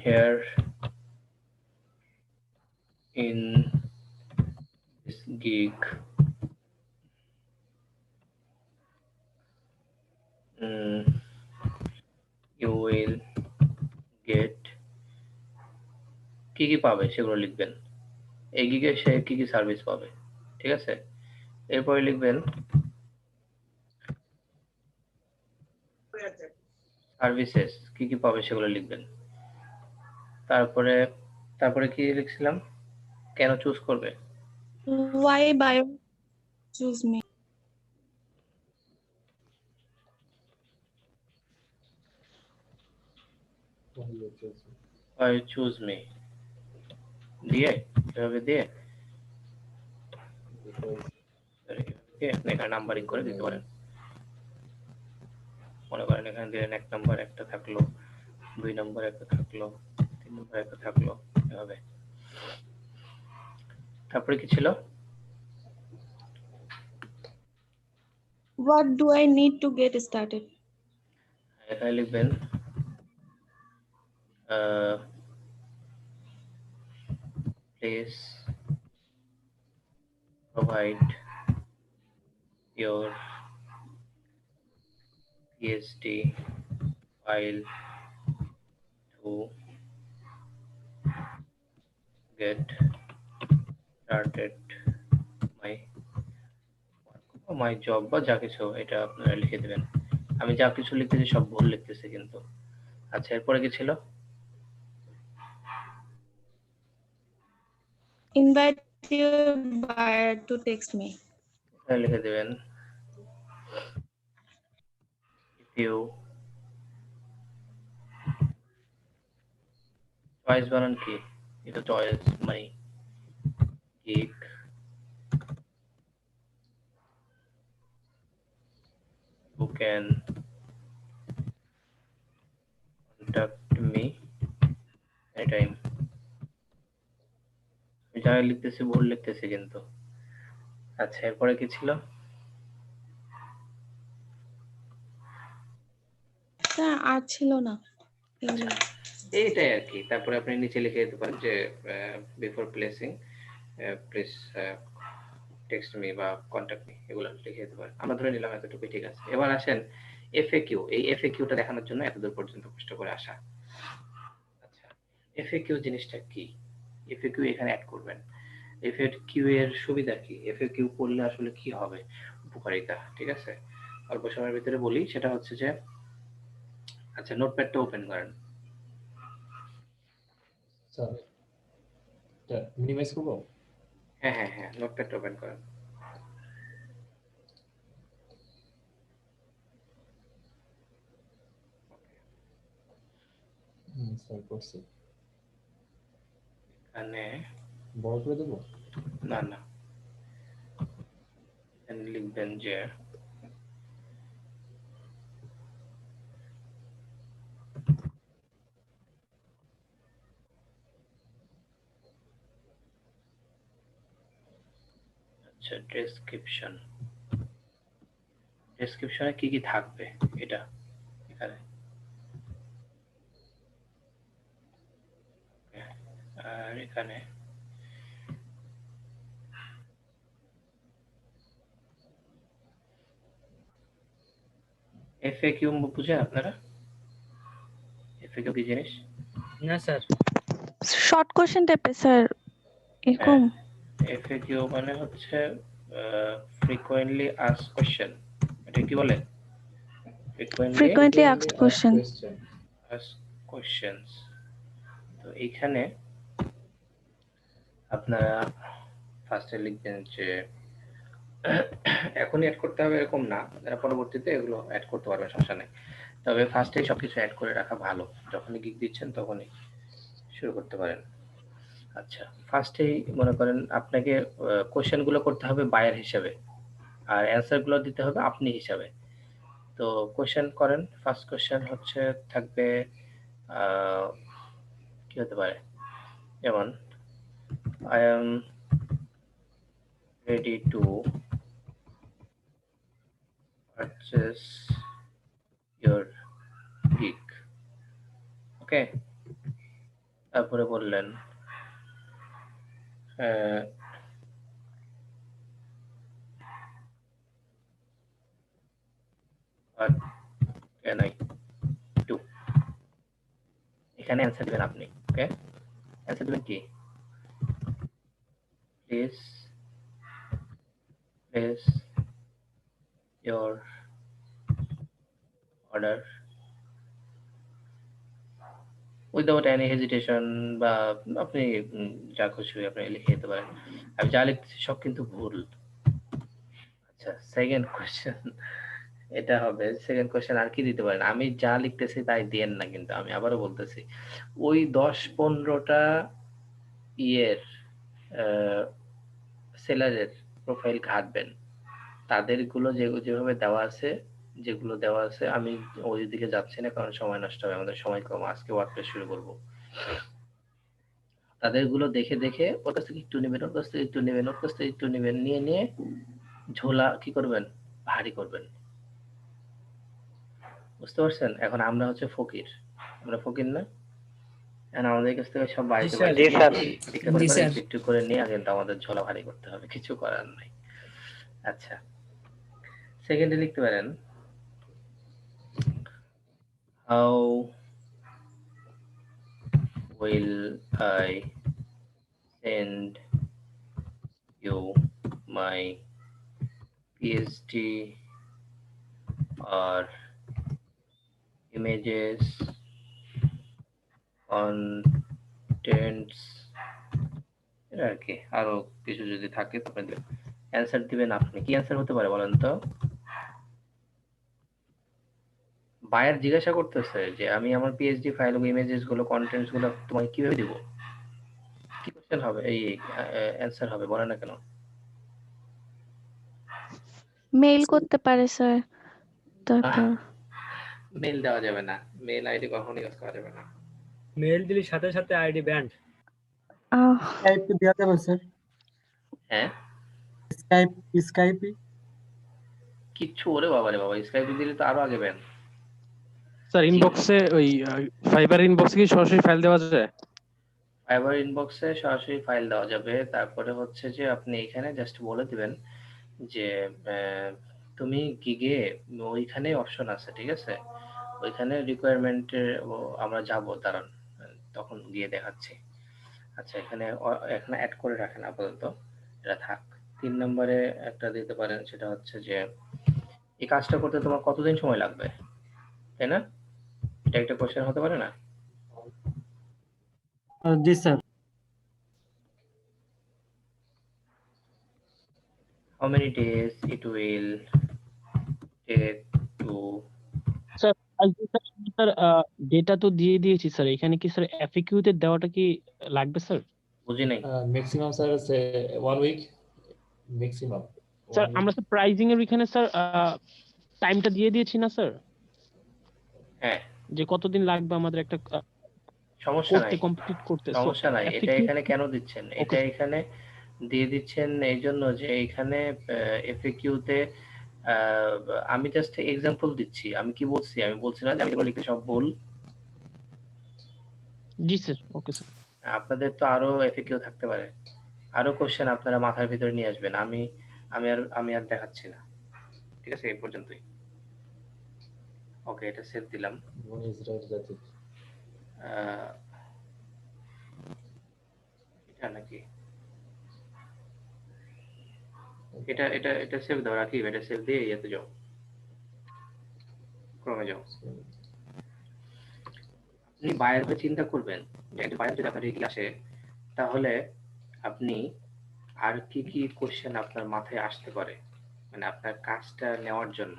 here in this gig you will get, কি কি পাবে সেগুলো লিখবেন। এই গিগে সে কি কি সার্ভিস পাবে, ঠিক আছে? এরপরে লিখবেন সার্ভিসেস, কি কি পাবে সেগুলো লিখবেন। তারপরে কি লিখছিলাম, কেন চুজ করবে, Why bio choose me? why choose me দিয়ে, এভাবে দিয়ে এখানে নাম্বারিং করে দিতে পারেন। মনে করেন এখানে দিলেন 1 নম্বর একটা থাকলো, 2 নম্বর একটা থাকলো, 3 নম্বর একটা থাকলো, এভাবে। তারপরে কি ছিল, What do I need to get started? এখানে লিখবেন please provide your PSD file to get started my work. My job বা যা কিছু এটা আপনারা লিখে দেবেন। আমি যা কিছু লিখতেছি সব ভুল লিখতেছি কিন্তু। আচ্ছা, এরপরে কি ছিল? Invite your buyer to text me. এখানে লিখে দেবেন if you চয়েস বানান কি? এটা choice my gig you can contact me anytime. আমি যা লিখতেছি ভুল লিখতেছি কিন্তু। আচ্ছা, এরপরে কি ছিল? স্যার আর ছিল না এগুলো। এইটাই আর কি। তারপরে আপনি নিচে লিখে দিতে পারেন যে before placing please text me বা কন্টাক্ট মি, এগুলো লিখে দিতে পারেন। আমরা ধরে নিলাম এতটুকু ঠিক আছে। এবার আসেন এফএকিউ। এই এফএকিউটা দেখানোর জন্য এতদূর পর্যন্ত কষ্ট করে আসা। আচ্ছা, এফএকিউ জিনিসটা কি? এফএকিউ এখানে অ্যাড করবেন। এফএকিউ এর সুবিধা কি? এফএকিউ করলে আসলে কি হবে, উপকারিতা, ঠিক আছে? অল্প সময়ের ভিতরে বলি। সেটা হচ্ছে যে, আচ্ছা, নোটপ্যাডটা ওপেন করেন। স্যার এটা মিনিমাইজ করবো? হ্যাঁ হ্যাঁ হ্যাঁ, নোটপ্যাডটা ওপেন করেন। স্যার করছি। এখানে বড় করে দেবো? না না, এখানে লিখবেন যে আচ্ছা, ডেসক্রিপশনে কি কি থাকবে এটা এখানে। আর এখানে এফএকিউ বুঝেন আপনারা? এফএকিউ কি জিনিস? না স্যার। শর্ট কোশ্চেন টাইপের স্যার এরকম। এফএকিউ মানে হচ্ছে ফ্রিকোয়েন্টলি আস্কড কোশ্চেন। এটা কি বলে? Frequently asked question. কোশ্চেনস। তো এইখানে আপনারা ফার্স্টে লিখবেন যে এখনই অ্যাড করতে হবে এরকম না, আপনারা পরবর্তীতে এগুলো অ্যাড করতে পারবেন, সমস্যা নেই। তবে ফার্স্টেই সবকিছু অ্যাড করে রাখা ভালো, যখনই গিগ দিচ্ছেন তখনই শুরু করতে পারেন। আচ্ছা, ফার্স্টেই মনে করেন আপনাকে কোশ্চেনগুলো করতে হবে বায়ার হিসেবে, আর অ্যান্সারগুলো দিতে হবে আপনি হিসাবে। তো কোশ্চেন করেন। ফার্স্ট কোশ্চেন হচ্ছে থাকবে কি হতে পারে, যেমন I am ready to purchase your gig. ওকে, তারপরে বললেন what can I do? এখানে অ্যান্সার দেবেন আপনি। ওকে, অ্যান্সার দেবেন কি? Please place your order without any hesitation, বা আপনি যা খুশি আপনি লিখে দিতে পারেন। আমি যা লিখতেছি সব কিন্তু ভুল। আচ্ছা, সেকেন্ড কোশ্চেন এটা হবে। সেকেন্ড কোশ্চেন আর কি দিতে পারেন? আমি যা লিখতেছি তাই দিয়েন না কিন্তু, আমি আবারও বলতেছি, ওই 10-15টা ইয়ের সেলারের প্রোফাইল ঘাটবেন, তাদেরগুলো যেভাবে দেওয়া আছে, যেগুলো দেওয়া আছে, আমি ওই দিকে যাচ্ছি না কারণ সময় নষ্ট হবে, আমাদের সময় কম, আজকে ওয়ার্কপ্লেস শুরু করব। তাদেরগুলো দেখে দেখে ওর কাছ থেকে একটু নেবেন, ওর কাছ থেকে একটু নেবেন, ওর কাছ থেকে একটু নেবেন, নিয়ে নিয়ে ঝোলা কি করবেন, ভারী করবেন। বুঝতে পারছেন? এখন আমরা হচ্ছে ফকির, আমরা ফকির না? এখন আমাদের কাছ থেকে সব বাড়িতে একটু করে নিয়ে কিন্তু আমাদের ঝোলা ভারী করতে হবে, কিছু করার নাই। আচ্ছা, সেকেন্ডে লিখতে পারেন how will I send you my PhD or images, contents, এটা আর কি আরো কিছু যদি থাকে তো আপনি অ্যান্সার দিবেন। আপনি কি অ্যান্সার হতে পারে বলেন তো? বায়ার জিজ্ঞাসা করতেছে যে আমি আমার পিএইচডি ফাইল ও ইমেজেস গুলো কন্টেন্টস গুলো তোমাকে কিভাবে দিব, কি কোশ্চেন হবে, এই অ্যান্সার হবে, বলে না কেন? মেইল করতে পারে স্যার, তারপর মেল দেওয়া যাবে না, মেল আইডি কখনো ইউজ করা যাবে না। মেল দিলে সাথে সাথে আইডি ব্যান্ড। স্কাইপ দেওয়া যাবে স্যার? হ্যাঁ স্কাইপে কিচ্ছু, ওরে বাবা রে বাবা, স্কাইপে দিলে তো আরো আগে ব্যান। স্যার ইনবক্সে ওই ফাইবার ইনবক্সে কি সরাসরি ফাইল দেওয়া যায়? ফাইবার ইনবক্সে সরাসরি ফাইল দেওয়া যাবে। তারপরে হচ্ছে যে আপনি এখানে জাস্ট বলে দিবেন যে তুমি গিগে, ওইখানে অপশন আছে, ঠিক আছে, ওইখানে রিকোয়ারমেন্টের আমরা যাব, দাঁড়ান তখন গিয়ে দেখাচ্ছি। আচ্ছা এখানে এখানে অ্যাড করে রাখেন আপাতত, এটা থাক। 3 নম্বরে একটা দিতে পারেন, সেটা হচ্ছে যে এই কাজটা করতে তোমার কতদিন সময় লাগবে, তাই না? এটা একটা কোশ্চেন হতে পারে না? জি sir. How many days it will take to? Sir sir data তো দিয়ে দিয়েছি স্যার, এখানে কি স্যার এফএকিউ তে দেওয়াটা কি লাগবে স্যার? বুঝি নাই। ম্যাক্সিমাম স্যার আছে 1 উইক ম্যাক্সিমাম। স্যার আমরা স্যার প্রাইজিং এর এখানে স্যার টাইমটা দিয়ে দিয়েছি না স্যার, হ্যাঁ যে কতদিন লাগবে আমাদের একটা সমস্যা করতে নাই, কমপ্লিট করতে। সমস্যা নাই। এটা FAQ এখানে কেন দিচ্ছেন? এটা এখানে দিয়ে দিচ্ছেন এই জন্য যে এখানে এফএকিউ তে আমি জাস্ট এক্সাম্পল দিচ্ছি। আমি কি বলছি? আমি বলছি না যে আমি এগুলো লিখে সব ভুল। জি স্যার, ওকে স্যার। আপনাদের তো আরো এফএকিউ থাকতে পারে, আরো কোশ্চেন আপনারা মাথার ভিতরে নিয়ে আসবেন। আমি আর দেখাচ্ছি না, ঠিক আছে? এই পর্যন্তই। ওকে, এটা সেভ দিলাম। এটা নাকি এটা এটা এটা সেভ দাও, রাখি এটা সেভ দিয়ে ইয়েতে যাও, ক্রমে যাও। আপনি বায়ারকে চিন্তা করবেন যে একটা বায়ার যদি আপনার এগিয়ে আসে, তাহলে আপনি আর কি কি কোশ্চেন আপনার মাথায় আসতে পারে, মানে আপনার কাজটা নেওয়ার জন্য,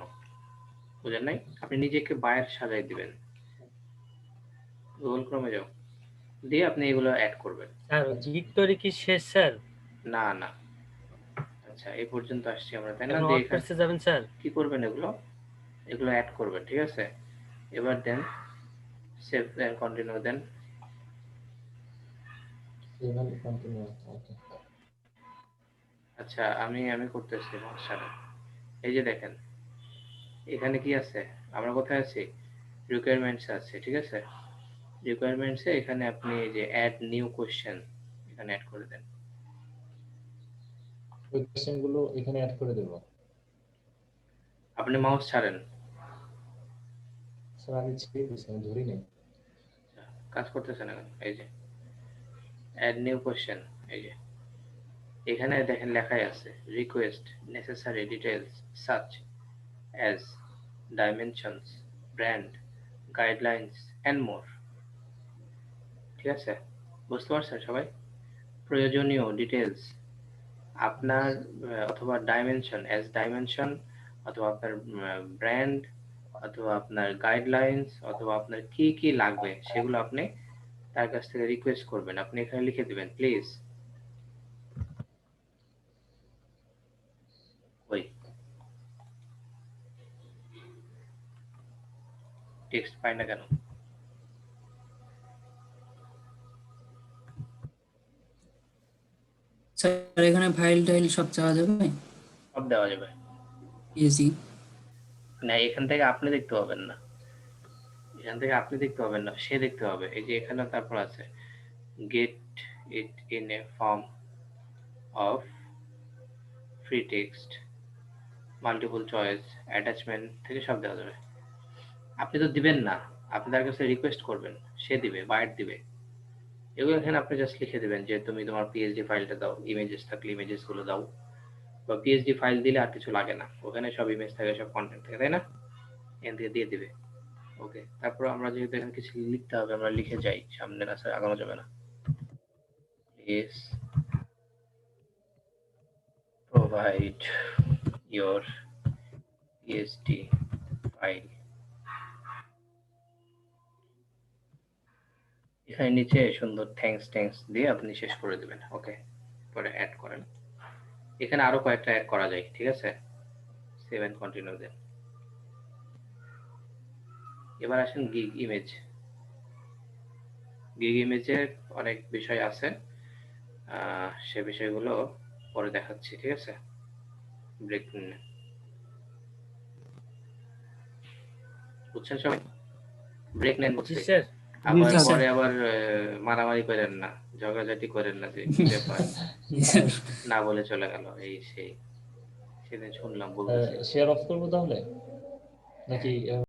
বুঝেন নাই? আপনি নিজেকে বায়ার সাজাই দিবেন। গুগল ক্রমে যাও, দিয়ে আপনি এগুলো অ্যাড করবেন। স্যার ভিক্টোরি কি শেষ স্যার? না না, আচ্ছা এই পর্যন্ত আসছি আমরা, তাই না? এখন দিয়ে অর্ডারসে যাবেন স্যার। কি করবেন, এগুলো অ্যাড করবেন, ঠিক আছে? এবার দেন সেভ এন্ড কন্টিনিউ দেন। আচ্ছা আমি করতেছি সমস্যাটা। এই যে দেখেন এখানে কি আছে, আমরা কোথায় আছি? রিকোয়ারমেন্টস আছে, ঠিক আছে? রিকোয়ারমেন্টসে এখানে আপনি এই যে অ্যাড নিউ কোশ্চেন এখানে অ্যাড করে দেন। ওই কোশ্চেনগুলো এখানে অ্যাড করে দেব। আপনি মাউস ছাড়েন। স্যার আমি ছেড়ে দিয়েছি, আমি ধরি নাই। কাজ করতেছে না, এই যে অ্যাড নিউ কোশ্চেন, এই যে এখানে দেখেন লেখাই আছে request necessary details such as dimensions, brand, guidelines and more. ঠিক আছে, বুঝতে পারছেন সবাই? প্রয়োজনীয় ডিটেইলস আপনার অথবা ডাইমেনশন অ্যাজ ডাইমেনশন, অথবা আপনার ব্র্যান্ড, অথবা আপনার গাইডলাইন্স, অথবা আপনার কি কি লাগবে সেগুলো আপনি তার কাছ থেকে রিকোয়েস্ট করবেন। আপনি এখানে লিখে দিবেন প্লিজ। ওই টেক্সট পাই না কেন? স্যার এখানে ফাইল টাইল সব চাওয়া যাবে? সব দেওয়া যাবে। ইজি না, এখান থেকে আপনি দেখতে পাবেন না, এখান থেকে আপনি দেখতে পাবেন না, সে দেখতে হবে। এই যে এখানে তারপর আছে get it in a form of free text, multiple choice, attachment থেকে সব দেওয়া যাবে। আপনি তো দিবেন না, আপনি তার কাছে রিকোয়েস্ট করবেন, সে দিবে, বায়ার দিবে। এগুলো এখানে আপনি জাস্ট লিখে দিবেন যে তুমি তোমার পিএইচডি ফাইলটা দাও, ইমেজেস থাকলে ইমেজেস গুলো দাও, বা পিএসডি ফাইল দিলে আর কিছু লাগে না, ওখানে সব ইমেজ থাকে, সব কন্টেন্ট থাকে, তাই না? এখান থেকে দিয়ে দিবে। ওকে, তারপর আমরা যেহেতু এখানে কিছু লিখতে হবে, আমরা লিখে যাই, সামনে না স্যার আগানো যাবে না। Please provide your PSD file. এখানে নিচে সুন্দর থ্যাঙ্কস দিয়ে আপনি শেষ করে দিবেন। ওকে, পরে অ্যাড করেন। এখানে আরো কয়েকটা অ্যাড করা যায়, ঠিক আছে? সেভ এন্ড কন্টিনিউ দেন। এবার আসেন গিগ ইমেজ। গিগ ইমেজের অনেক বিষয় আছে, সে বিষয়গুলো পরে দেখাচ্ছি, ঠিক আছে? ব্রেক নিন, বুঝছেন সবাই? ব্রেক নেন জি বলছি। স্যার। আবার স্যার। পরে আবার মারামারি করেন না, ঝগড়াঝাটি করেন না, যে ব্যাপার না বলে চলে গেল, এই সেই সেদিন শুনলাম বলতেছে। শেয়ার অফ করবো তাহলে নাকি